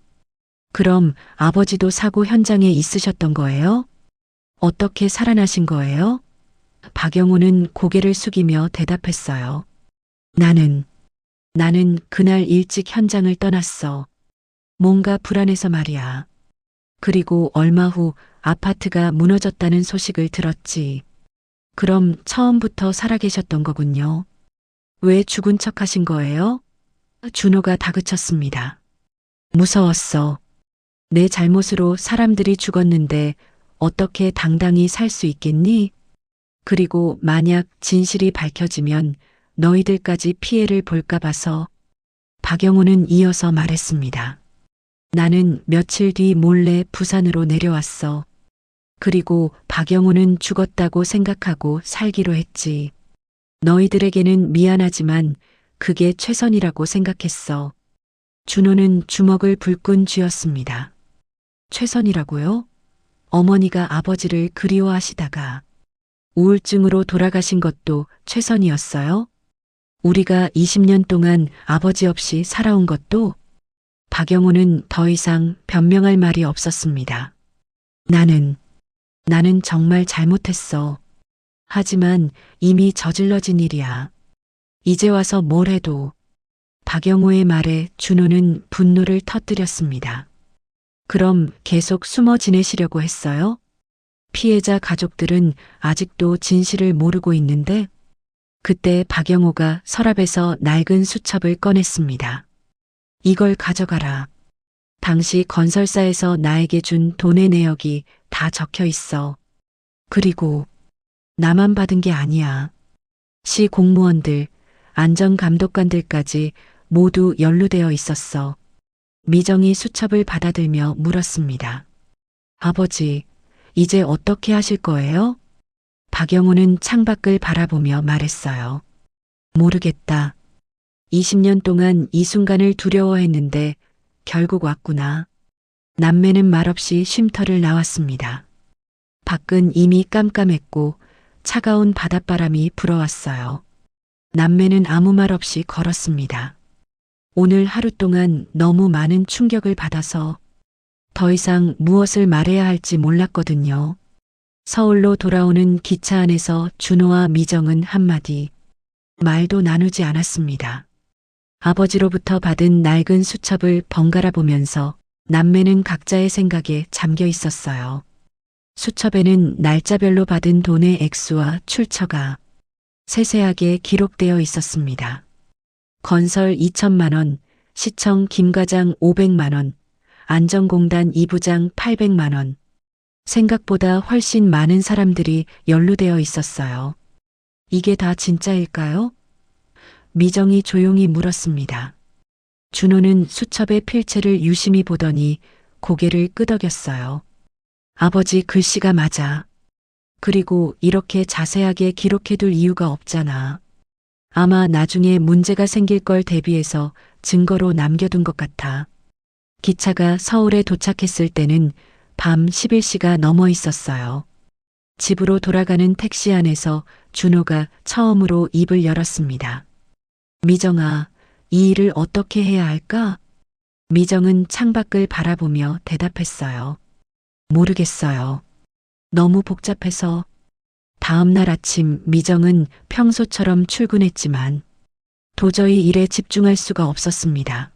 그럼 아버지도 사고 현장에 있으셨던 거예요? 어떻게 살아나신 거예요? 박영호는 고개를 숙이며 대답했어요. 나는 그날 일찍 현장을 떠났어. 뭔가 불안해서 말이야. 그리고 얼마 후 아파트가 무너졌다는 소식을 들었지. 그럼 처음부터 살아계셨던 거군요. 왜 죽은 척 하신 거예요? 준호가 다그쳤습니다. 무서웠어. 내 잘못으로 사람들이 죽었는데 어떻게 당당히 살 수 있겠니? 그리고 만약 진실이 밝혀지면 너희들까지 피해를 볼까 봐서. 박영호는 이어서 말했습니다. 나는 며칠 뒤 몰래 부산으로 내려왔어. 그리고 박영호는 죽었다고 생각하고 살기로 했지. 너희들에게는 미안하지만 그게 최선이라고 생각했어. 준호는 주먹을 불끈 쥐었습니다. 최선이라고요? 어머니가 아버지를 그리워하시다가 우울증으로 돌아가신 것도 최선이었어요? 우리가 20년 동안 아버지 없이 살아온 것도? 박영호는 더 이상 변명할 말이 없었습니다. 나는 정말 잘못했어. 하지만 이미 저질러진 일이야. 이제 와서 뭘 해도. 박영호의 말에 준호는 분노를 터뜨렸습니다. 그럼 계속 숨어 지내시려고 했어요? 피해자 가족들은 아직도 진실을 모르고 있는데. 그때 박영호가 서랍에서 낡은 수첩을 꺼냈습니다. 이걸 가져가라. 당시 건설사에서 나에게 준 돈의 내역이 다 적혀 있어. 그리고 나만 받은 게 아니야. 시 공무원들, 안전감독관들까지 모두 연루되어 있었어. 미정이 수첩을 받아들며 물었습니다. 아버지, 이제 어떻게 하실 거예요? 박영호는 창밖을 바라보며 말했어요. 모르겠다. 20년 동안 이 순간을 두려워했는데 결국 왔구나. 남매는 말없이 쉼터를 나왔습니다. 밖은 이미 깜깜했고 차가운 바닷바람이 불어왔어요. 남매는 아무 말 없이 걸었습니다. 오늘 하루 동안 너무 많은 충격을 받아서 더 이상 무엇을 말해야 할지 몰랐거든요. 서울로 돌아오는 기차 안에서 준호와 미정은 한마디 말도 나누지 않았습니다. 아버지로부터 받은 낡은 수첩을 번갈아 보면서 남매는 각자의 생각에 잠겨 있었어요. 수첩에는 날짜별로 받은 돈의 액수와 출처가 세세하게 기록되어 있었습니다. 건설 2천만 원, 시청 김과장 500만 원, 안전공단 2부장 800만 원. 생각보다 훨씬 많은 사람들이 연루되어 있었어요. 이게 다 진짜일까요? 미정이 조용히 물었습니다. 준호는 수첩의 필체를 유심히 보더니 고개를 끄덕였어요. 아버지 글씨가 맞아. 그리고 이렇게 자세하게 기록해둘 이유가 없잖아. 아마 나중에 문제가 생길 걸 대비해서 증거로 남겨둔 것 같아. 기차가 서울에 도착했을 때는 밤 11시가 넘어 있었어요. 집으로 돌아가는 택시 안에서 준호가 처음으로 입을 열었습니다. 미정아, 이 일을 어떻게 해야 할까? 미정은 창밖을 바라보며 대답했어요. 모르겠어요. 너무 복잡해서. 다음 날 아침 미정은 평소처럼 출근했지만 도저히 일에 집중할 수가 없었습니다.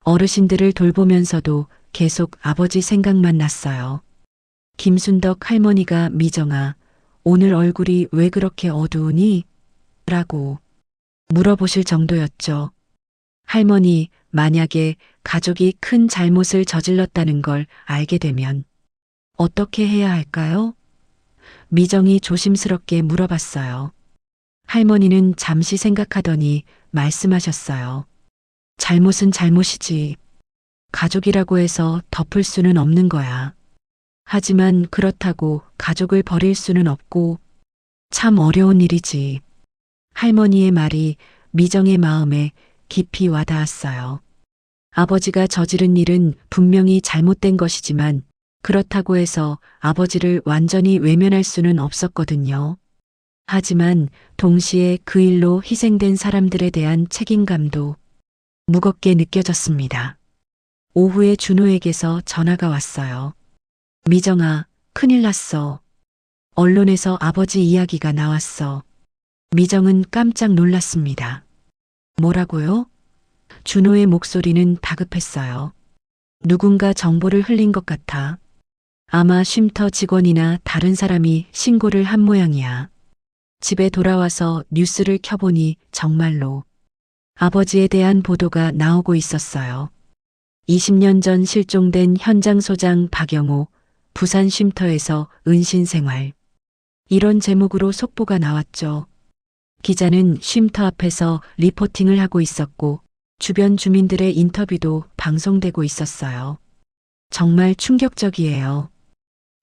어르신들을 돌보면서도 계속 아버지 생각만 났어요. 김순덕 할머니가 미정아, 오늘 얼굴이 왜 그렇게 어두우니? 라고 물어보실 정도였죠. 할머니, 만약에 가족이 큰 잘못을 저질렀다는 걸 알게 되면 어떻게 해야 할까요? 미정이 조심스럽게 물어봤어요. 할머니는 잠시 생각하더니 말씀하셨어요. 잘못은 잘못이지. 가족이라고 해서 덮을 수는 없는 거야. 하지만 그렇다고 가족을 버릴 수는 없고 참 어려운 일이지. 할머니의 말이 미정의 마음에 깊이 와닿았어요. 아버지가 저지른 일은 분명히 잘못된 것이지만 그렇다고 해서 아버지를 완전히 외면할 수는 없었거든요. 하지만 동시에 그 일로 희생된 사람들에 대한 책임감도 무겁게 느껴졌습니다. 오후에 준호에게서 전화가 왔어요. 미정아, 큰일 났어. 언론에서 아버지 이야기가 나왔어. 미정은 깜짝 놀랐습니다. 뭐라고요? 준호의 목소리는 다급했어요. 누군가 정보를 흘린 것 같아. 아마 쉼터 직원이나 다른 사람이 신고를 한 모양이야. 집에 돌아와서 뉴스를 켜보니 정말로 아버지에 대한 보도가 나오고 있었어요. 20년 전 실종된 현장 소장 박영호, 부산 쉼터에서 은신 생활. 이런 제목으로 속보가 나왔죠. 기자는 쉼터 앞에서 리포팅을 하고 있었고 주변 주민들의 인터뷰도 방송되고 있었어요. 정말 충격적이에요.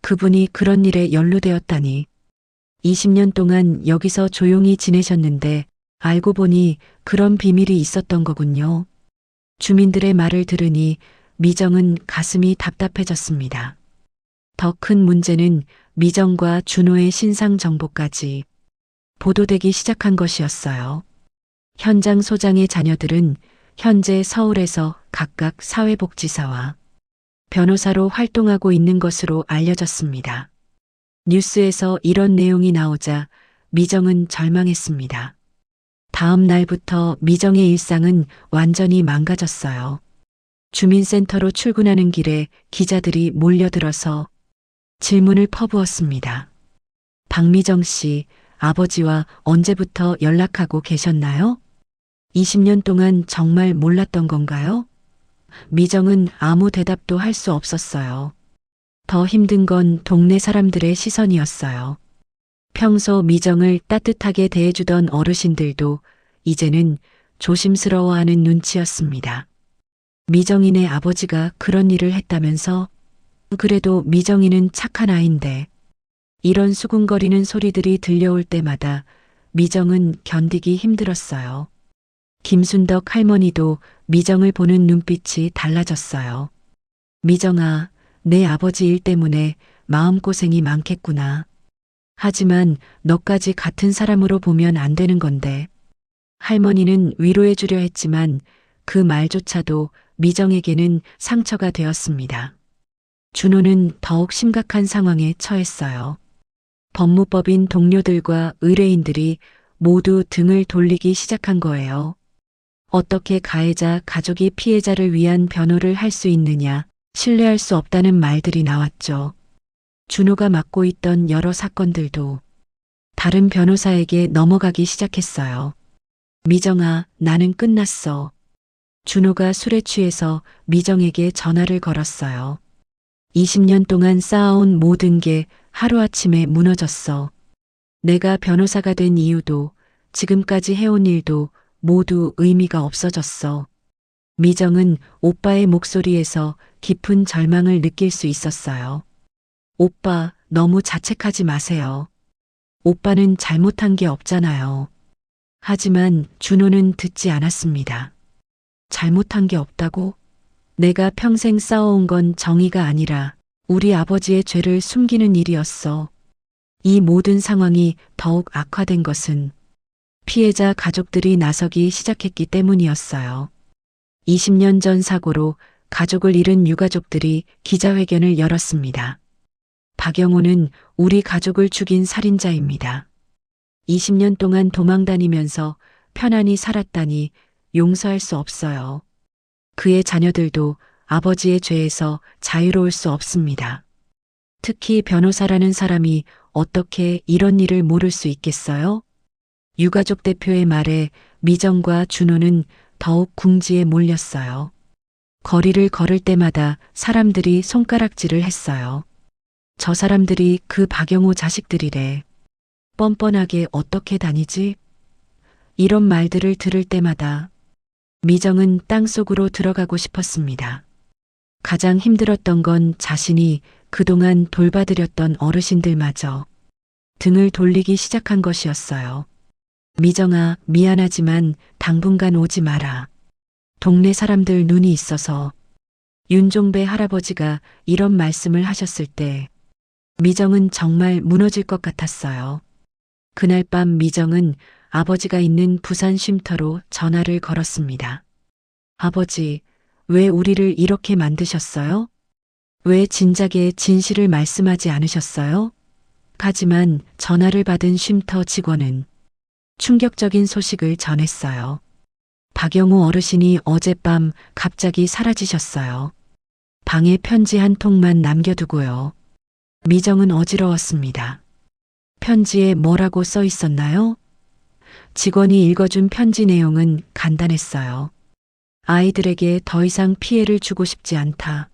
그분이 그런 일에 연루되었다니. 20년 동안 여기서 조용히 지내셨는데 알고 보니 그런 비밀이 있었던 거군요. 주민들의 말을 들으니 미정은 가슴이 답답해졌습니다. 더 큰 문제는 미정과 준호의 신상 정보까지 보도되기 시작한 것이었어요. 현장 소장의 자녀들은 현재 서울에서 각각 사회복지사와 변호사로 활동하고 있는 것으로 알려졌습니다. 뉴스에서 이런 내용이 나오자 미정은 절망했습니다. 다음 날부터 미정의 일상은 완전히 망가졌어요. 주민센터로 출근하는 길에 기자들이 몰려들어서 질문을 퍼부었습니다. 박미정 씨, 아버지와 언제부터 연락하고 계셨나요? 20년 동안 정말 몰랐던 건가요? 미정은 아무 대답도 할 수 없었어요. 더 힘든 건 동네 사람들의 시선이었어요. 평소 미정을 따뜻하게 대해주던 어르신들도 이제는 조심스러워하는 눈치였습니다. 미정이네 아버지가 그런 일을 했다면서? 그래도 미정이는 착한 아인데. 이런 수군거리는 소리들이 들려올 때마다 미정은 견디기 힘들었어요. 김순덕 할머니도 미정을 보는 눈빛이 달라졌어요. 미정아, 내 아버지 일 때문에 마음고생이 많겠구나. 하지만 너까지 같은 사람으로 보면 안 되는 건데. 할머니는 위로해 주려 했지만 그 말조차도 미정에게는 상처가 되었습니다. 준호는 더욱 심각한 상황에 처했어요. 법무법인 동료들과 의뢰인들이 모두 등을 돌리기 시작한 거예요. 어떻게 가해자 가족이 피해자를 위한 변호를 할 수 있느냐, 신뢰할 수 없다는 말들이 나왔죠. 준호가 맡고 있던 여러 사건들도 다른 변호사에게 넘어가기 시작했어요. 미정아, 나는 끝났어. 준호가 술에 취해서 미정에게 전화를 걸었어요. 20년 동안 쌓아온 모든 게 하루아침에 무너졌어. 내가 변호사가 된 이유도 지금까지 해온 일도 모두 의미가 없어졌어. 미정은 오빠의 목소리에서 깊은 절망을 느낄 수 있었어요. 오빠, 너무 자책하지 마세요. 오빠는 잘못한 게 없잖아요. 하지만 준호는 듣지 않았습니다. 잘못한 게 없다고? 내가 평생 쌓아온 건 정의가 아니라 우리 아버지의 죄를 숨기는 일이었어. 이 모든 상황이 더욱 악화된 것은 피해자 가족들이 나서기 시작했기 때문이었어요. 20년 전 사고로 가족을 잃은 유가족들이 기자회견을 열었습니다. 박영호는 우리 가족을 죽인 살인자입니다. 20년 동안 도망다니면서 편안히 살았다니 용서할 수 없어요. 그의 자녀들도 아버지의 죄에서 자유로울 수 없습니다. 특히 변호사라는 사람이 어떻게 이런 일을 모를 수 있겠어요? 유가족 대표의 말에 미정과 준호는 더욱 궁지에 몰렸어요. 거리를 걸을 때마다 사람들이 손가락질을 했어요. 저 사람들이 그 박영호 자식들이래. 뻔뻔하게 어떻게 다니지? 이런 말들을 들을 때마다 미정은 땅속으로 들어가고 싶었습니다. 가장 힘들었던 건 자신이 그동안 돌봐드렸던 어르신들마저 등을 돌리기 시작한 것이었어요. 미정아, 미안하지만 당분간 오지 마라. 동네 사람들 눈이 있어서. 윤종배 할아버지가 이런 말씀을 하셨을 때 미정은 정말 무너질 것 같았어요. 그날 밤 미정은 아버지가 있는 부산 쉼터로 전화를 걸었습니다. 아버지, 왜 우리를 이렇게 만드셨어요? 왜 진작에 진실을 말씀하지 않으셨어요? 하지만 전화를 받은 쉼터 직원은 충격적인 소식을 전했어요. 박영호 어르신이 어젯밤 갑자기 사라지셨어요. 방에 편지 한 통만 남겨두고요. 미정은 어지러웠습니다. 편지에 뭐라고 써 있었나요? 직원이 읽어준 편지 내용은 간단했어요. 아이들에게 더 이상 피해를 주고 싶지 않다.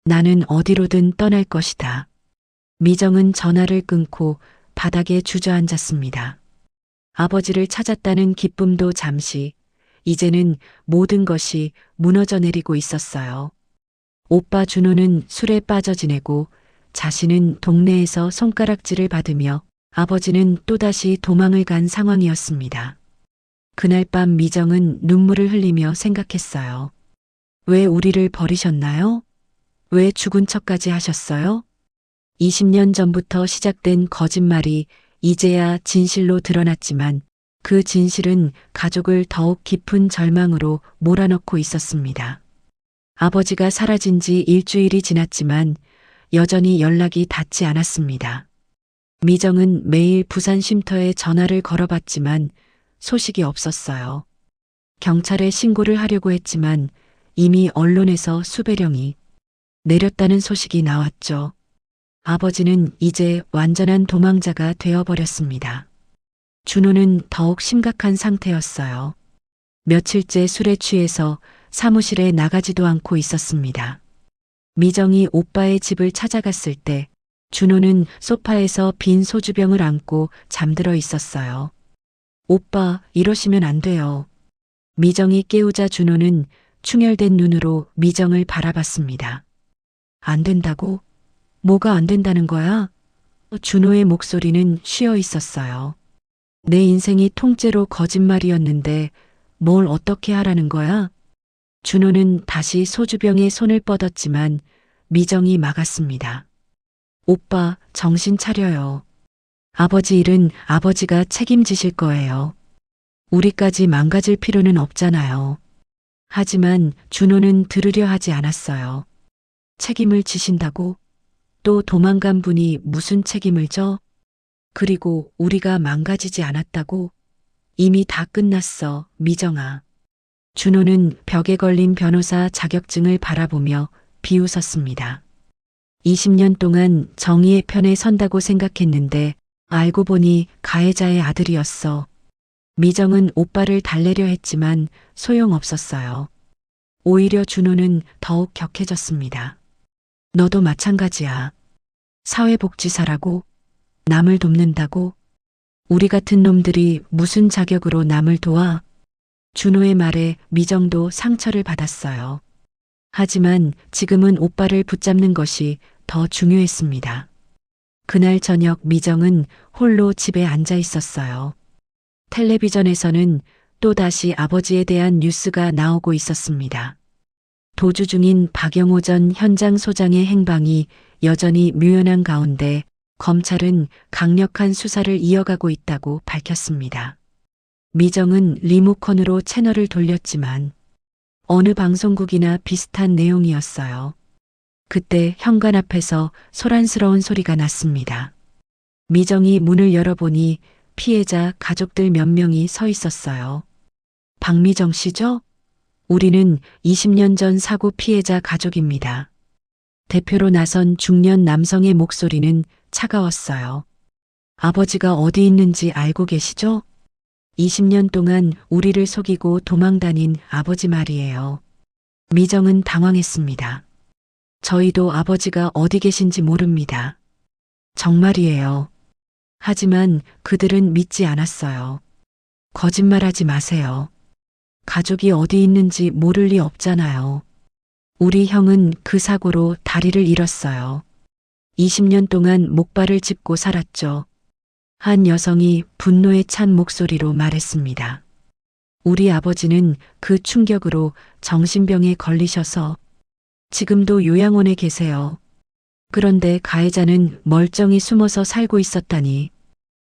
나는 어디로든 떠날 것이다. 미정은 전화를 끊고 바닥에 주저앉았습니다. 아버지를 찾았다는 기쁨도 잠시, 이제는 모든 것이 무너져 내리고 있었어요. 오빠 준호는 술에 빠져 지내고 자신은 동네에서 손가락질을 받으며 아버지는 또다시 도망을 간 상황이었습니다. 그날 밤 미정은 눈물을 흘리며 생각했어요. 왜 우리를 버리셨나요? 왜 죽은 척까지 하셨어요? 20년 전부터 시작된 거짓말이 이제야 진실로 드러났지만 그 진실은 가족을 더욱 깊은 절망으로 몰아넣고 있었습니다. 아버지가 사라진 지 일주일이 지났지만 여전히 연락이 닿지 않았습니다. 미정은 매일 부산 쉼터에 전화를 걸어봤지만 소식이 없었어요. 경찰에 신고를 하려고 했지만 이미 언론에서 수배령이 내렸다는 소식이 나왔죠. 아버지는 이제 완전한 도망자가 되어버렸습니다. 준호는 더욱 심각한 상태였어요. 며칠째 술에 취해서 사무실에 나가지도 않고 있었습니다. 미정이 오빠의 집을 찾아갔을 때 준호는 소파에서 빈 소주병을 안고 잠들어 있었어요. 오빠, 이러시면 안 돼요. 미정이 깨우자 준호는 충혈된 눈으로 미정을 바라봤습니다. 안 된다고? 뭐가 안 된다는 거야? 준호의 목소리는 쉬어 있었어요. 내 인생이 통째로 거짓말이었는데 뭘 어떻게 하라는 거야? 준호는 다시 소주병에 손을 뻗었지만 미정이 막았습니다. 오빠, 정신 차려요. 아버지 일은 아버지가 책임지실 거예요. 우리까지 망가질 필요는 없잖아요. 하지만 준호는 들으려 하지 않았어요. 책임을 지신다고? 또 도망간 분이 무슨 책임을 져? 그리고 우리가 망가지지 않았다고? 이미 다 끝났어, 미정아. 준호는 벽에 걸린 변호사 자격증을 바라보며 비웃었습니다. 20년 동안 정의의 편에 선다고 생각했는데 알고 보니 가해자의 아들이었어. 미정은 오빠를 달래려 했지만 소용없었어요. 오히려 준호는 더욱 격해졌습니다. 너도 마찬가지야. 사회복지사라고? 남을 돕는다고? 우리 같은 놈들이 무슨 자격으로 남을 도와? 준호의 말에 미정도 상처를 받았어요. 하지만 지금은 오빠를 붙잡는 것이 더 중요했습니다. 그날 저녁 미정은 홀로 집에 앉아 있었어요. 텔레비전에서는 또다시 아버지에 대한 뉴스가 나오고 있었습니다. 도주 중인 박영호 전 현장 소장의 행방이 여전히 묘연한 가운데 검찰은 강력한 수사를 이어가고 있다고 밝혔습니다. 미정은 리모컨으로 채널을 돌렸지만 어느 방송국이나 비슷한 내용이었어요. 그때 현관 앞에서 소란스러운 소리가 났습니다. 미정이 문을 열어보니 피해자 가족들 몇 명이 서 있었어요. 박미정 씨죠? 우리는 20년 전 사고 피해자 가족입니다. 대표로 나선 중년 남성의 목소리는 차가웠어요. 아버지가 어디 있는지 알고 계시죠? 20년 동안 우리를 속이고 도망다닌 아버지 말이에요. 미정은 당황했습니다. 저희도 아버지가 어디 계신지 모릅니다. 정말이에요. 하지만 그들은 믿지 않았어요. 거짓말하지 마세요. 가족이 어디 있는지 모를 리 없잖아요. 우리 형은 그 사고로 다리를 잃었어요. 20년 동안 목발을 짚고 살았죠. 한 여성이 분노에 찬 목소리로 말했습니다. 우리 아버지는 그 충격으로 정신병에 걸리셔서 지금도 요양원에 계세요. 그런데 가해자는 멀쩡히 숨어서 살고 있었다니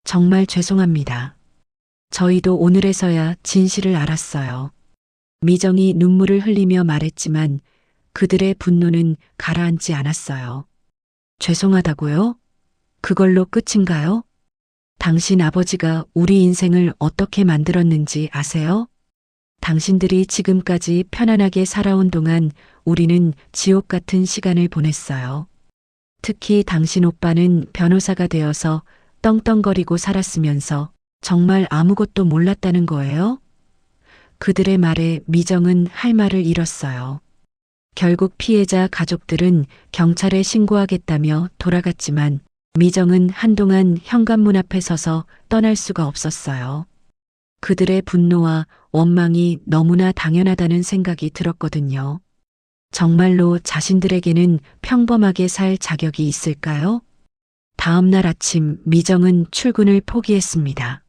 정말 죄송합니다. 저희도 오늘에서야 진실을 알았어요. 미정이 눈물을 흘리며 말했지만 그들의 분노는 가라앉지 않았어요. 죄송하다고요? 그걸로 끝인가요? 당신 아버지가 우리 인생을 어떻게 만들었는지 아세요? 당신들이 지금까지 편안하게 살아온 동안 우리는 지옥 같은 시간을 보냈어요. 특히 당신 오빠는 변호사가 되어서 떵떵거리고 살았으면서 정말 아무것도 몰랐다는 거예요? 그들의 말에 미정은 할 말을 잃었어요. 결국 피해자 가족들은 경찰에 신고하겠다며 돌아갔지만 미정은 한동안 현관문 앞에 서서 떠날 수가 없었어요. 그들의 분노와 원망이 너무나 당연하다는 생각이 들었거든요. 정말로 자신들에게는 평범하게 살 자격이 있을까요? 다음 날 아침 미정은 출근을 포기했습니다.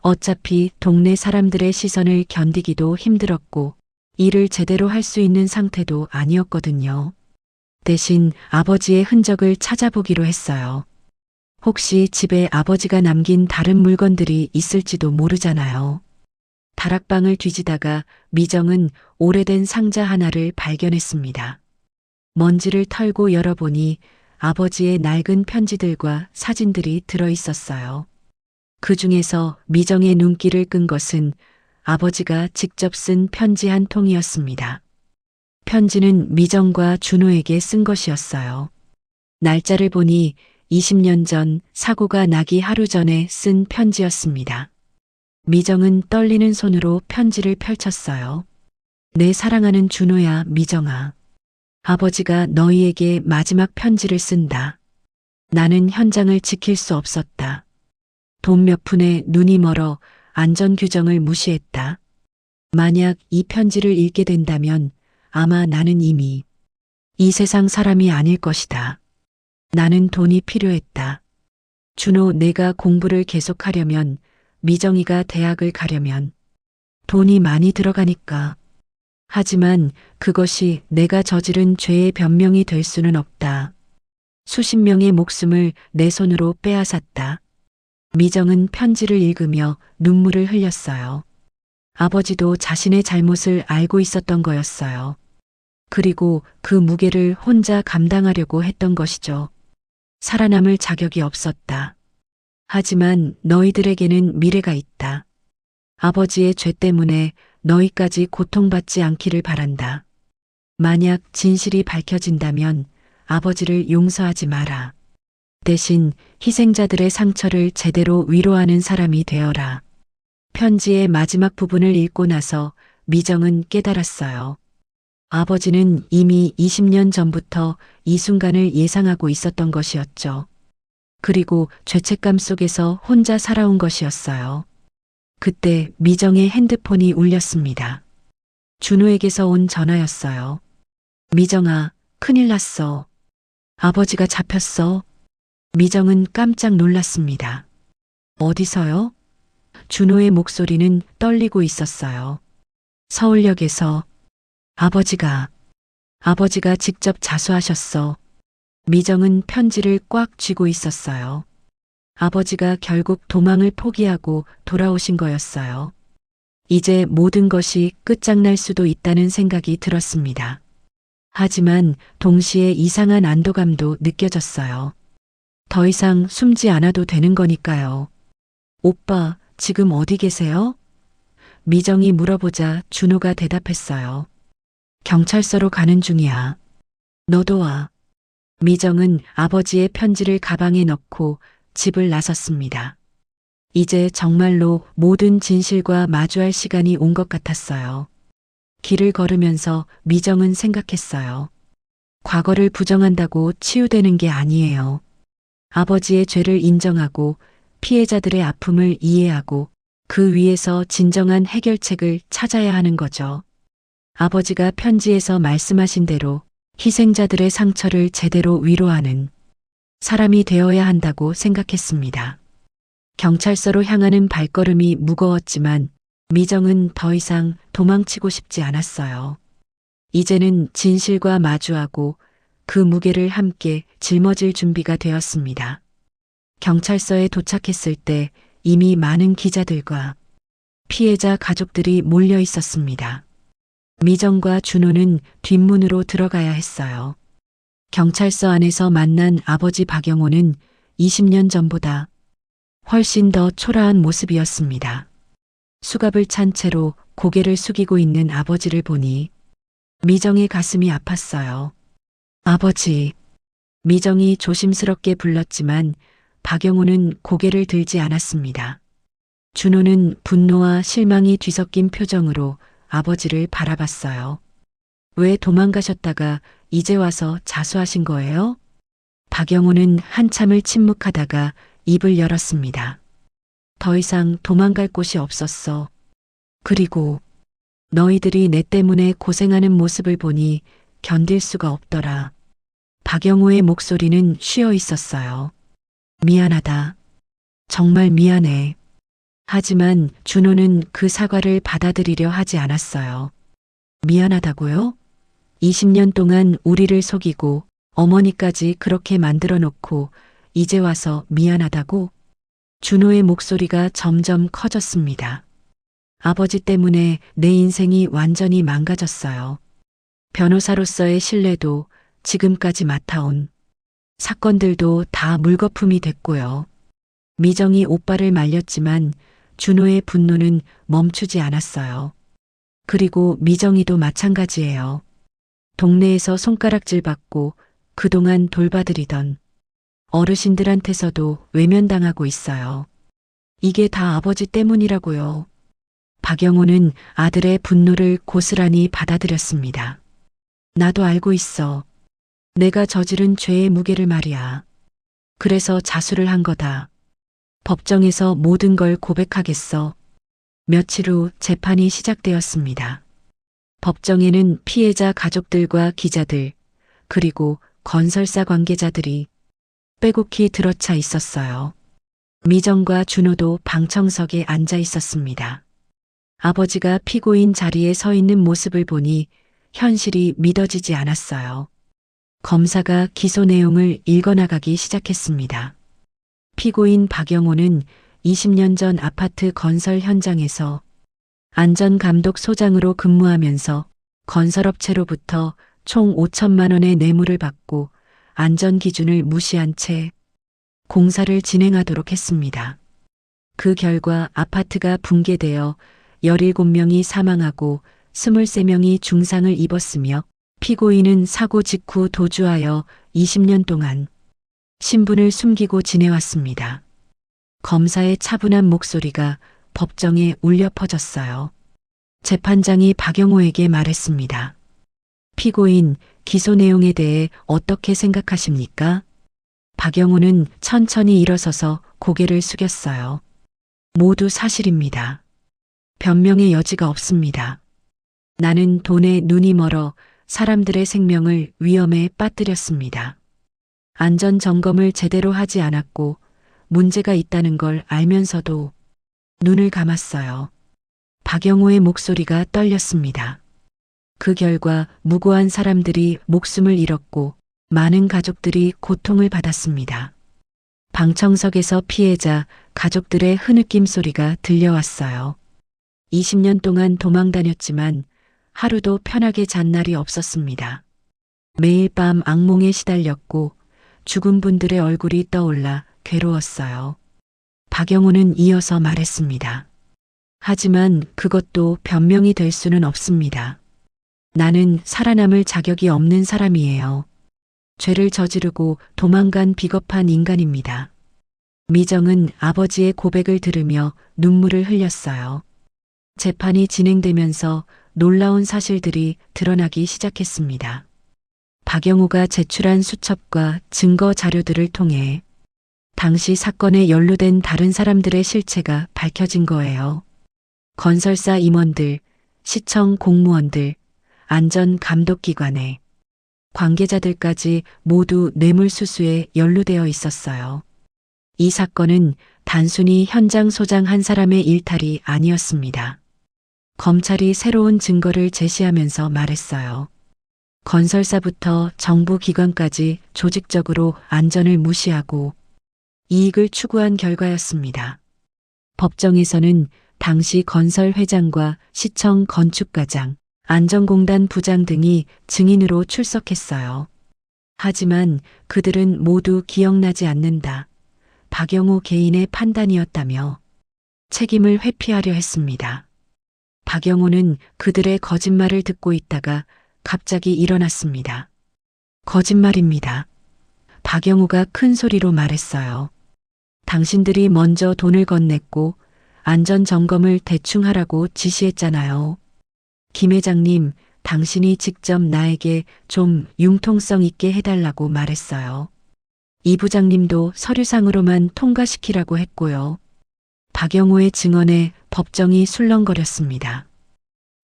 어차피 동네 사람들의 시선을 견디기도 힘들었고 일을 제대로 할 수 있는 상태도 아니었거든요. 대신 아버지의 흔적을 찾아보기로 했어요. 혹시 집에 아버지가 남긴 다른 물건들이 있을지도 모르잖아요. 다락방을 뒤지다가 미정은 오래된 상자 하나를 발견했습니다. 먼지를 털고 열어보니 아버지의 낡은 편지들과 사진들이 들어 있었어요. 그 중에서 미정의 눈길을 끈 것은 아버지가 직접 쓴 편지 한 통이었습니다. 편지는 미정과 준호에게 쓴 것이었어요. 날짜를 보니 20년 전 사고가 나기 하루 전에 쓴 편지였습니다. 미정은 떨리는 손으로 편지를 펼쳤어요. 내 사랑하는 준호야, 미정아. 아버지가 너희에게 마지막 편지를 쓴다. 나는 현장을 지킬 수 없었다. 돈 몇 푼에 눈이 멀어 안전규정을 무시했다. 만약 이 편지를 읽게 된다면 아마 나는 이미 이 세상 사람이 아닐 것이다. 나는 돈이 필요했다. 준호, 내가 공부를 계속하려면, 미정이가 대학을 가려면 돈이 많이 들어가니까. 하지만 그것이 내가 저지른 죄의 변명이 될 수는 없다. 수십 명의 목숨을 내 손으로 빼앗았다. 미정은 편지를 읽으며 눈물을 흘렸어요. 아버지도 자신의 잘못을 알고 있었던 거였어요. 그리고 그 무게를 혼자 감당하려고 했던 것이죠. 살아남을 자격이 없었다. 하지만 너희들에게는 미래가 있다. 아버지의 죄 때문에 너희까지 고통받지 않기를 바란다. 만약 진실이 밝혀진다면 아버지를 용서하지 마라. 대신 희생자들의 상처를 제대로 위로하는 사람이 되어라. 편지의 마지막 부분을 읽고 나서 미정은 깨달았어요. 아버지는 이미 20년 전부터 이 순간을 예상하고 있었던 것이었죠. 그리고 죄책감 속에서 혼자 살아온 것이었어요. 그때 미정의 핸드폰이 울렸습니다. 준호에게서 온 전화였어요. 미정아, 큰일 났어. 아버지가 잡혔어. 미정은 깜짝 놀랐습니다. 어디서요? 준호의 목소리는 떨리고 있었어요. 서울역에서. 아버지가 직접 자수하셨어. 미정은 편지를 꽉 쥐고 있었어요. 아버지가 결국 도망을 포기하고 돌아오신 거였어요. 이제 모든 것이 끝장날 수도 있다는 생각이 들었습니다. 하지만 동시에 이상한 안도감도 느껴졌어요. 더 이상 숨지 않아도 되는 거니까요. 오빠, 지금 어디 계세요? 미정이 물어보자 준호가 대답했어요. 경찰서로 가는 중이야. 너도 와. 미정은 아버지의 편지를 가방에 넣고 집을 나섰습니다. 이제 정말로 모든 진실과 마주할 시간이 온 것 같았어요. 길을 걸으면서 미정은 생각했어요. 과거를 부정한다고 치유되는 게 아니에요. 아버지의 죄를 인정하고 피해자들의 아픔을 이해하고 그 위에서 진정한 해결책을 찾아야 하는 거죠. 아버지가 편지에서 말씀하신 대로 희생자들의 상처를 제대로 위로하는 사람이 되어야 한다고 생각했습니다. 경찰서로 향하는 발걸음이 무거웠지만 미정은 더 이상 도망치고 싶지 않았어요. 이제는 진실과 마주하고 그 무게를 함께 짊어질 준비가 되었습니다. 경찰서에 도착했을 때 이미 많은 기자들과 피해자 가족들이 몰려 있었습니다. 미정과 준호는 뒷문으로 들어가야 했어요. 경찰서 안에서 만난 아버지 박영호는 20년 전보다 훨씬 더 초라한 모습이었습니다. 수갑을 찬 채로 고개를 숙이고 있는 아버지를 보니 미정의 가슴이 아팠어요. 아버지. 미정이 조심스럽게 불렀지만 박영호는 고개를 들지 않았습니다. 준호는 분노와 실망이 뒤섞인 표정으로 아버지를 바라봤어요. 왜 도망가셨다가 이제 와서 자수하신 거예요? 박영호는 한참을 침묵하다가 입을 열었습니다. 더 이상 도망갈 곳이 없었어. 그리고 너희들이 내 때문에 고생하는 모습을 보니 견딜 수가 없더라. 박영호의 목소리는 쉬어 있었어요. 미안하다. 정말 미안해. 하지만 준호는 그 사과를 받아들이려 하지 않았어요. 미안하다고요? 20년 동안 우리를 속이고 어머니까지 그렇게 만들어 놓고 이제 와서 미안하다고? 준호의 목소리가 점점 커졌습니다. 아버지 때문에 내 인생이 완전히 망가졌어요. 변호사로서의 신뢰도 지금까지 맡아온 사건들도 다 물거품이 됐고요. 미정이 오빠를 말렸지만 준호의 분노는 멈추지 않았어요. 그리고 미정이도 마찬가지예요. 동네에서 손가락질 받고 그동안 돌봐드리던 어르신들한테서도 외면당하고 있어요. 이게 다 아버지 때문이라고요. 박영호는 아들의 분노를 고스란히 받아들였습니다. 나도 알고 있어. 내가 저지른 죄의 무게를 말이야. 그래서 자수를 한 거다. 법정에서 모든 걸 고백하겠어. 며칠 후 재판이 시작되었습니다. 법정에는 피해자 가족들과 기자들, 그리고 건설사 관계자들이 빼곡히 들어차 있었어요. 미정과 준호도 방청석에 앉아 있었습니다. 아버지가 피고인 자리에 서 있는 모습을 보니 현실이 믿어지지 않았어요. 검사가 기소 내용을 읽어나가기 시작했습니다. 피고인 박영호는 20년 전 아파트 건설 현장에서 안전감독소장으로 근무하면서 건설업체로부터 총 5천만 원의 뇌물을 받고 안전기준을 무시한 채 공사를 진행하도록 했습니다. 그 결과 아파트가 붕괴되어 17명이 사망하고 23명이 중상을 입었으며 피고인은 사고 직후 도주하여 20년 동안 신분을 숨기고 지내왔습니다. 검사의 차분한 목소리가 법정에 울려 퍼졌어요. 재판장이 박영호에게 말했습니다. 피고인 기소 내용에 대해 어떻게 생각하십니까? 박영호는 천천히 일어서서 고개를 숙였어요. 모두 사실입니다. 변명의 여지가 없습니다. 나는 돈에 눈이 멀어 사람들의 생명을 위험에 빠뜨렸습니다. 안전 점검을 제대로 하지 않았고 문제가 있다는 걸 알면서도 눈을 감았어요. 박영호의 목소리가 떨렸습니다. 그 결과 무고한 사람들이 목숨을 잃었고 많은 가족들이 고통을 받았습니다. 방청석에서 피해자 가족들의 흐느낌 소리가 들려왔어요. 20년 동안 도망 다녔지만 하루도 편하게 잔 날이 없었습니다. 매일 밤 악몽에 시달렸고 죽은 분들의 얼굴이 떠올라 괴로웠어요. 박영호는 이어서 말했습니다. 하지만 그것도 변명이 될 수는 없습니다. 나는 살아남을 자격이 없는 사람이에요. 죄를 저지르고 도망간 비겁한 인간입니다. 미정은 아버지의 고백을 들으며 눈물을 흘렸어요. 재판이 진행되면서 놀라운 사실들이 드러나기 시작했습니다. 박영호가 제출한 수첩과 증거 자료들을 통해 당시 사건에 연루된 다른 사람들의 실체가 밝혀진 거예요. 건설사 임원들, 시청 공무원들, 안전감독기관의 관계자들까지 모두 뇌물수수에 연루되어 있었어요. 이 사건은 단순히 현장 소장 한 사람의 일탈이 아니었습니다. 검찰이 새로운 증거를 제시하면서 말했어요. 건설사부터 정부 기관까지 조직적으로 안전을 무시하고 이익을 추구한 결과였습니다. 법정에서는 당시 건설 회장과 시청 건축과장, 안전공단 부장 등이 증인으로 출석했어요. 하지만 그들은 모두 기억나지 않는다. 박영호 개인의 판단이었다며 책임을 회피하려 했습니다. 박영호는 그들의 거짓말을 듣고 있다가 갑자기 일어났습니다. 거짓말입니다. 박영호가 큰 소리로 말했어요. 당신들이 먼저 돈을 건넸고 안전점검을 대충 하라고 지시했잖아요. 김 회장님, 당신이 직접 나에게 좀 융통성 있게 해달라고 말했어요. 이 부장님도 서류상으로만 통과시키라고 했고요. 박영호의 증언에 법정이 술렁거렸습니다.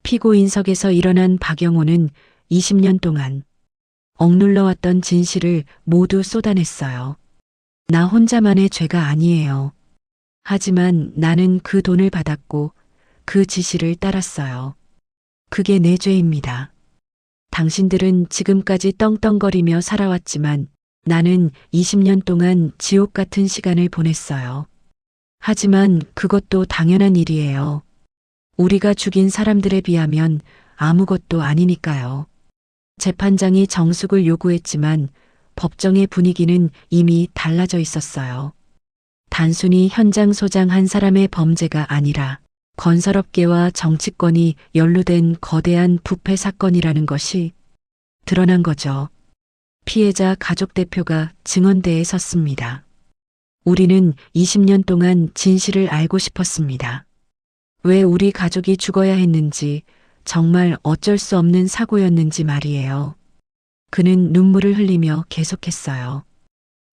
피고인석에서 일어난 박영호는 20년 동안 억눌러왔던 진실을 모두 쏟아냈어요. 나 혼자만의 죄가 아니에요. 하지만 나는 그 돈을 받았고 그 지시를 따랐어요. 그게 내 죄입니다. 당신들은 지금까지 떵떵거리며 살아왔지만 나는 20년 동안 지옥 같은 시간을 보냈어요. 하지만 그것도 당연한 일이에요. 우리가 죽인 사람들에 비하면 아무것도 아니니까요. 재판장이 정숙을 요구했지만 법정의 분위기는 이미 달라져 있었어요. 단순히 현장 소장 한 사람의 범죄가 아니라 건설업계와 정치권이 연루된 거대한 부패 사건이라는 것이 드러난 거죠. 피해자 가족 대표가 증언대에 섰습니다. 우리는 20년 동안 진실을 알고 싶었습니다. 왜 우리 가족이 죽어야 했는지, 정말 어쩔 수 없는 사고였는지 말이에요. 그는 눈물을 흘리며 계속했어요.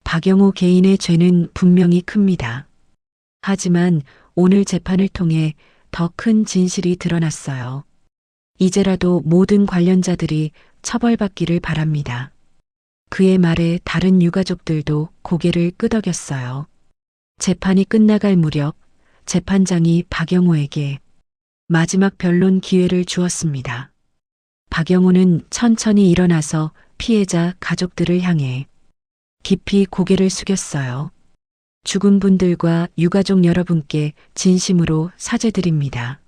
박영호 개인의 죄는 분명히 큽니다. 하지만 오늘 재판을 통해 더 큰 진실이 드러났어요. 이제라도 모든 관련자들이 처벌받기를 바랍니다. 그의 말에 다른 유가족들도 고개를 끄덕였어요. 재판이 끝나갈 무렵 재판장이 박영호에게 마지막 변론 기회를 주었습니다. 박영호는 천천히 일어나서 피해자 가족들을 향해 깊이 고개를 숙였어요. 죽은 분들과 유가족 여러분께 진심으로 사죄드립니다.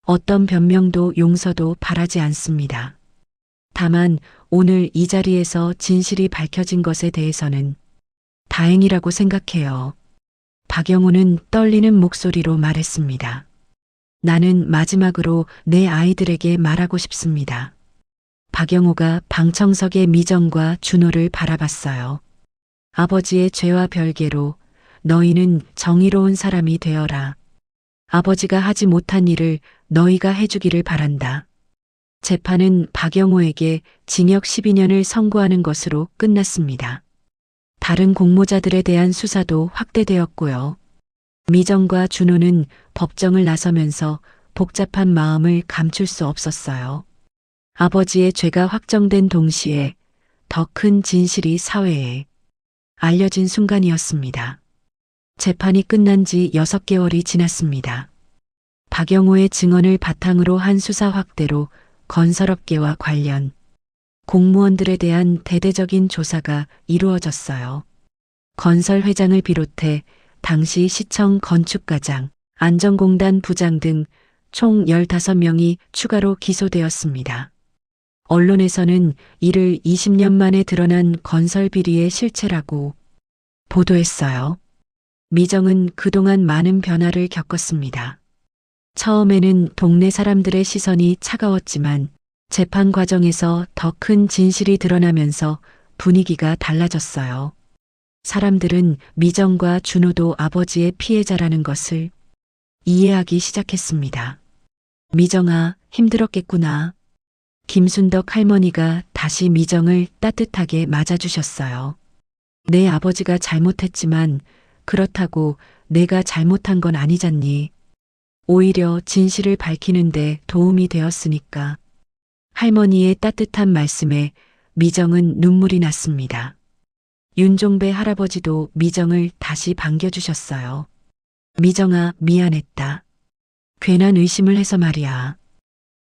어떤 변명도 용서도 바라지 않습니다. 다만 오늘 이 자리에서 진실이 밝혀진 것에 대해서는 다행이라고 생각해요. 박영호는 떨리는 목소리로 말했습니다. 나는 마지막으로 내 아이들에게 말하고 싶습니다. 박영호가 방청석의 미정과 준호를 바라봤어요. 아버지의 죄와 별개로 너희는 정의로운 사람이 되어라. 아버지가 하지 못한 일을 너희가 해주기를 바란다. 재판은 박영호에게 징역 12년을 선고하는 것으로 끝났습니다. 다른 공모자들에 대한 수사도 확대되었고요. 미정과 준호는 법정을 나서면서 복잡한 마음을 감출 수 없었어요. 아버지의 죄가 확정된 동시에 더 큰 진실이 사회에 알려진 순간이었습니다. 재판이 끝난 지 6개월이 지났습니다. 박영호의 증언을 바탕으로 한 수사 확대로 건설업계와 관련 공무원들에 대한 대대적인 조사가 이루어졌어요. 건설 회장을 비롯해 당시 시청 건축과장, 안전공단 부장 등 총 15명이 추가로 기소되었습니다. 언론에서는 이를 20년 만에 드러난 건설 비리의 실체라고 보도했어요. 미정은 그동안 많은 변화를 겪었습니다. 처음에는 동네 사람들의 시선이 차가웠지만 재판 과정에서 더 큰 진실이 드러나면서 분위기가 달라졌어요. 사람들은 미정과 준호도 아버지의 피해자라는 것을 이해하기 시작했습니다. 미정아, 힘들었겠구나. 김순덕 할머니가 다시 미정을 따뜻하게 맞아주셨어요. 내 아버지가 잘못했지만 그렇다고 내가 잘못한 건 아니잖니. 오히려 진실을 밝히는데 도움이 되었으니까. 할머니의 따뜻한 말씀에 미정은 눈물이 났습니다. 윤종배 할아버지도 미정을 다시 반겨주셨어요. 미정아, 미안했다. 괜한 의심을 해서 말이야.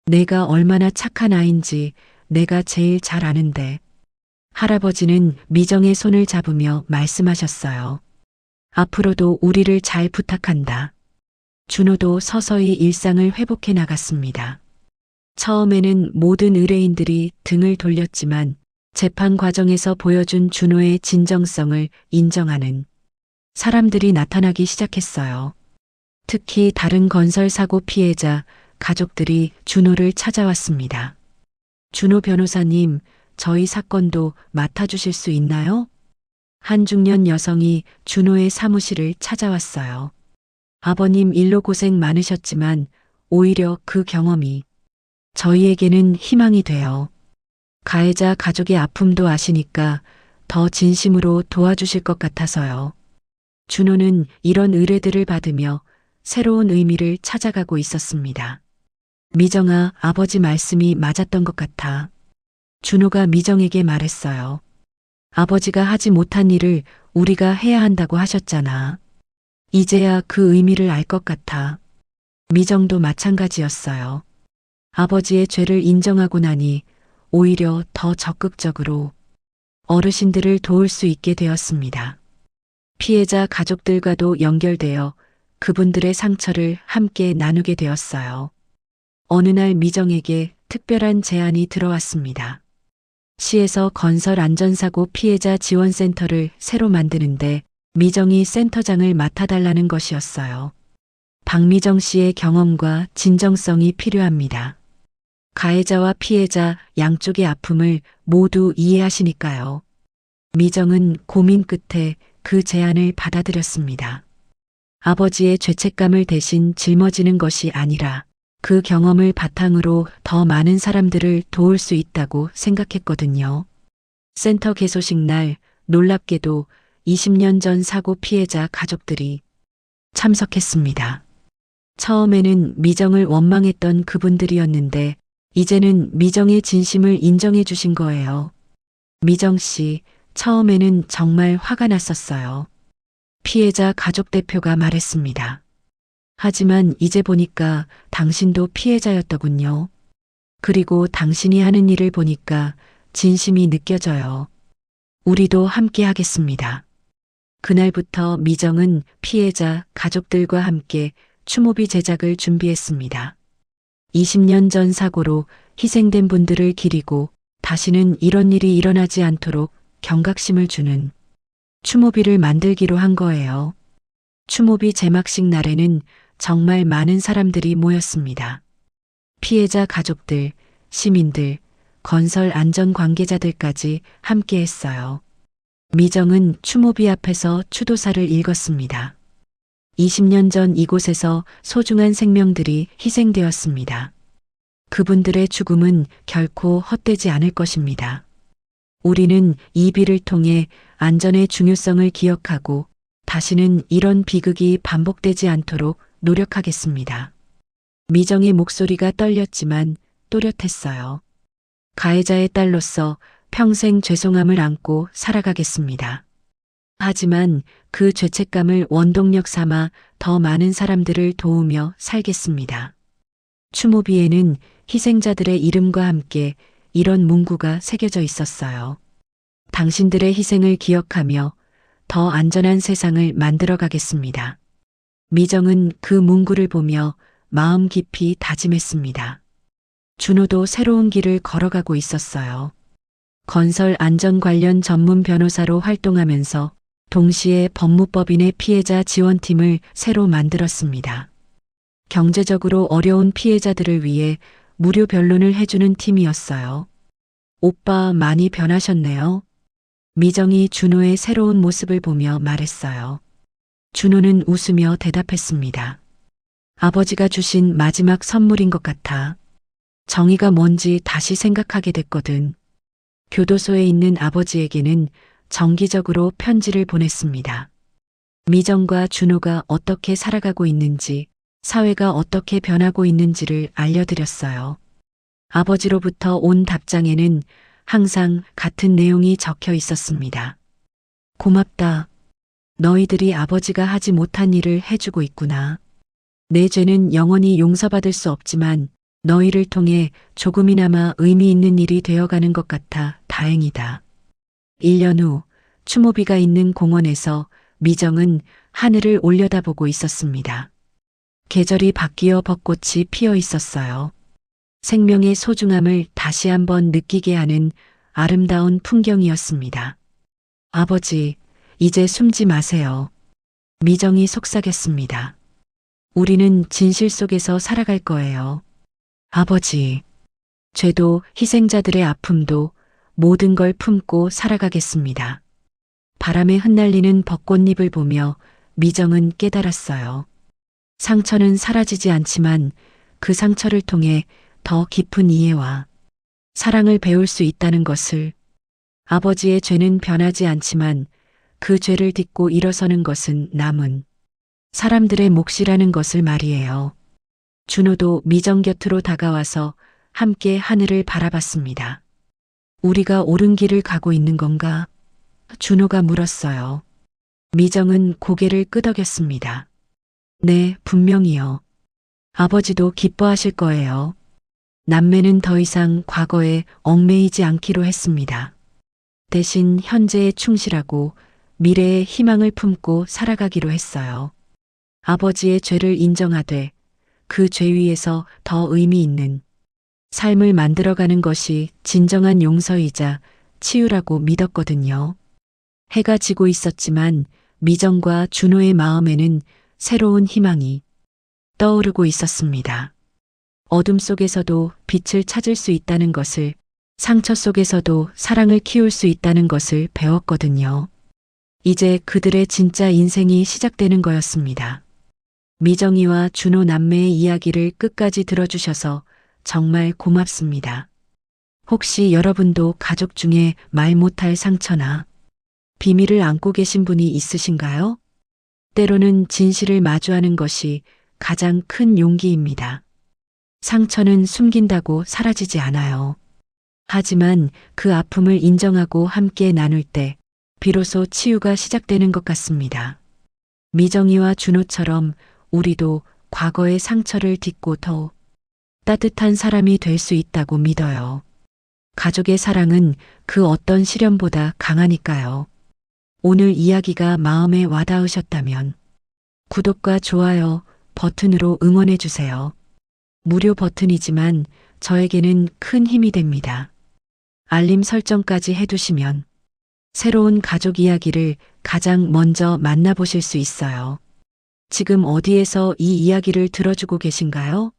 내가 얼마나 착한 아인지 내가 제일 잘 아는데. 할아버지는 미정의 손을 잡으며 말씀하셨어요. 앞으로도 우리를 잘 부탁한다. 준호도 서서히 일상을 회복해 나갔습니다. 처음에는 모든 의뢰인들이 등을 돌렸지만 재판 과정에서 보여준 준호의 진정성을 인정하는 사람들이 나타나기 시작했어요. 특히 다른 건설 사고 피해자 가족들이 준호를 찾아왔습니다. 준호 변호사님, 저희 사건도 맡아주실 수 있나요? 한 중년 여성이 준호의 사무실을 찾아왔어요. 아버님 일로 고생 많으셨지만 오히려 그 경험이 저희에게는 희망이 돼요. 가해자 가족의 아픔도 아시니까 더 진심으로 도와주실 것 같아서요. 준호는 이런 의뢰들을 받으며 새로운 의미를 찾아가고 있었습니다. 미정아, 아버지 말씀이 맞았던 것 같아. 준호가 미정에게 말했어요. 아버지가 하지 못한 일을 우리가 해야 한다고 하셨잖아. 이제야 그 의미를 알 것 같아. 미정도 마찬가지였어요. 아버지의 죄를 인정하고 나니 오히려 더 적극적으로 어르신들을 도울 수 있게 되었습니다. 피해자 가족들과도 연결되어 그분들의 상처를 함께 나누게 되었어요. 어느 날 미정에게 특별한 제안이 들어왔습니다. 시에서 건설 안전사고 피해자 지원센터를 새로 만드는데 미정이 센터장을 맡아달라는 것이었어요. 박미정 씨의 경험과 진정성이 필요합니다. 가해자와 피해자 양쪽의 아픔을 모두 이해하시니까요. 미정은 고민 끝에 그 제안을 받아들였습니다. 아버지의 죄책감을 대신 짊어지는 것이 아니라 그 경험을 바탕으로 더 많은 사람들을 도울 수 있다고 생각했거든요. 센터 개소식 날 놀랍게도 20년 전 사고 피해자 가족들이 참석했습니다. 처음에는 미정을 원망했던 그분들이었는데 이제는 미정의 진심을 인정해 주신 거예요. 미정 씨, 처음에는 정말 화가 났었어요. 피해자 가족 대표가 말했습니다. 하지만 이제 보니까 당신도 피해자였더군요. 그리고 당신이 하는 일을 보니까 진심이 느껴져요. 우리도 함께 하겠습니다. 그날부터 미정은 피해자 가족들과 함께 추모비 제작을 준비했습니다. 20년 전 사고로 희생된 분들을 기리고 다시는 이런 일이 일어나지 않도록 경각심을 주는 추모비를 만들기로 한 거예요. 추모비 제막식 날에는 정말 많은 사람들이 모였습니다. 피해자 가족들, 시민들, 건설 안전 관계자들까지 함께 했어요. 미정은 추모비 앞에서 추도사를 읽었습니다. 20년 전 이곳에서 소중한 생명들이 희생되었습니다. 그분들의 죽음은 결코 헛되지 않을 것입니다. 우리는 이 비를 통해 안전의 중요성을 기억하고 다시는 이런 비극이 반복되지 않도록 노력하겠습니다. 미정의 목소리가 떨렸지만 또렷했어요. 가해자의 딸로서 평생 죄송함을 안고 살아가겠습니다. 하지만 그 죄책감을 원동력 삼아 더 많은 사람들을 도우며 살겠습니다. 추모비에는 희생자들의 이름과 함께 이런 문구가 새겨져 있었어요. 당신들의 희생을 기억하며 더 안전한 세상을 만들어 가겠습니다. 미정은 그 문구를 보며 마음 깊이 다짐했습니다. 준호도 새로운 길을 걸어가고 있었어요. 건설 안전 관련 전문 변호사로 활동하면서 동시에 법무법인의 피해자 지원팀을 새로 만들었습니다. 경제적으로 어려운 피해자들을 위해 무료 변론을 해주는 팀이었어요. 오빠 많이 변하셨네요. 미정이 준호의 새로운 모습을 보며 말했어요. 준호는 웃으며 대답했습니다. 아버지가 주신 마지막 선물인 것 같아. 정의가 뭔지 다시 생각하게 됐거든. 교도소에 있는 아버지에게는 정기적으로 편지를 보냈습니다. 미정과 준호가 어떻게 살아가고 있는지, 사회가 어떻게 변하고 있는지를 알려드렸어요. 아버지로부터 온 답장에는 항상 같은 내용이 적혀 있었습니다. 고맙다. 너희들이 아버지가 하지 못한 일을 해주고 있구나. 내 죄는 영원히 용서받을 수 없지만 너희를 통해 조금이나마 의미 있는 일이 되어가는 것 같아 다행이다. 1년 후 추모비가 있는 공원에서 미정은 하늘을 올려다보고 있었습니다. 계절이 바뀌어 벚꽃이 피어 있었어요. 생명의 소중함을 다시 한번 느끼게 하는 아름다운 풍경이었습니다. 아버지, 이제 숨지 마세요. 미정이 속삭였습니다. 우리는 진실 속에서 살아갈 거예요. 아버지, 죄도 희생자들의 아픔도 모든 걸 품고 살아가겠습니다. 바람에 흩날리는 벚꽃잎을 보며 미정은 깨달았어요. 상처는 사라지지 않지만 그 상처를 통해 더 깊은 이해와 사랑을 배울 수 있다는 것을, 아버지의 죄는 변하지 않지만 그 죄를 딛고 일어서는 것은 남은 사람들의 몫이라는 것을 말이에요. 준호도 미정 곁으로 다가와서 함께 하늘을 바라봤습니다. 우리가 옳은 길을 가고 있는 건가? 준호가 물었어요. 미정은 고개를 끄덕였습니다. 네, 분명히요. 아버지도 기뻐하실 거예요. 남매는 더 이상 과거에 얽매이지 않기로 했습니다. 대신 현재에 충실하고 미래에 희망을 품고 살아가기로 했어요. 아버지의 죄를 인정하되 그 죄 위에서 더 의미 있는 삶을 만들어가는 것이 진정한 용서이자 치유라고 믿었거든요. 해가 지고 있었지만 미정과 준호의 마음에는 새로운 희망이 떠오르고 있었습니다. 어둠 속에서도 빛을 찾을 수 있다는 것을, 상처 속에서도 사랑을 키울 수 있다는 것을 배웠거든요. 이제 그들의 진짜 인생이 시작되는 거였습니다. 미정이와 준호 남매의 이야기를 끝까지 들어주셔서 정말 고맙습니다. 혹시 여러분도 가족 중에 말 못할 상처나 비밀을 안고 계신 분이 있으신가요? 때로는 진실을 마주하는 것이 가장 큰 용기입니다. 상처는 숨긴다고 사라지지 않아요. 하지만 그 아픔을 인정하고 함께 나눌 때 비로소 치유가 시작되는 것 같습니다. 미정이와 준호처럼 우리도 과거의 상처를 딛고 더 따뜻한 사람이 될 수 있다고 믿어요. 가족의 사랑은 그 어떤 시련보다 강하니까요. 오늘 이야기가 마음에 와닿으셨다면 구독과 좋아요 버튼으로 응원해 주세요. 무료 버튼이지만 저에게는 큰 힘이 됩니다. 알림 설정까지 해두시면 새로운 가족 이야기를 가장 먼저 만나보실 수 있어요. 지금 어디에서 이 이야기를 들어주고 계신가요?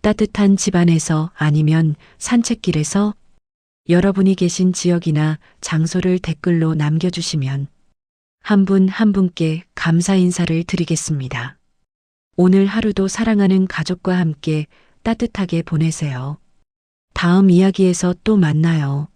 따뜻한 집안에서 아니면 산책길에서? 여러분이 계신 지역이나 장소를 댓글로 남겨주시면 한 분 한 분께 감사 인사를 드리겠습니다. 오늘 하루도 사랑하는 가족과 함께 따뜻하게 보내세요. 다음 이야기에서 또 만나요.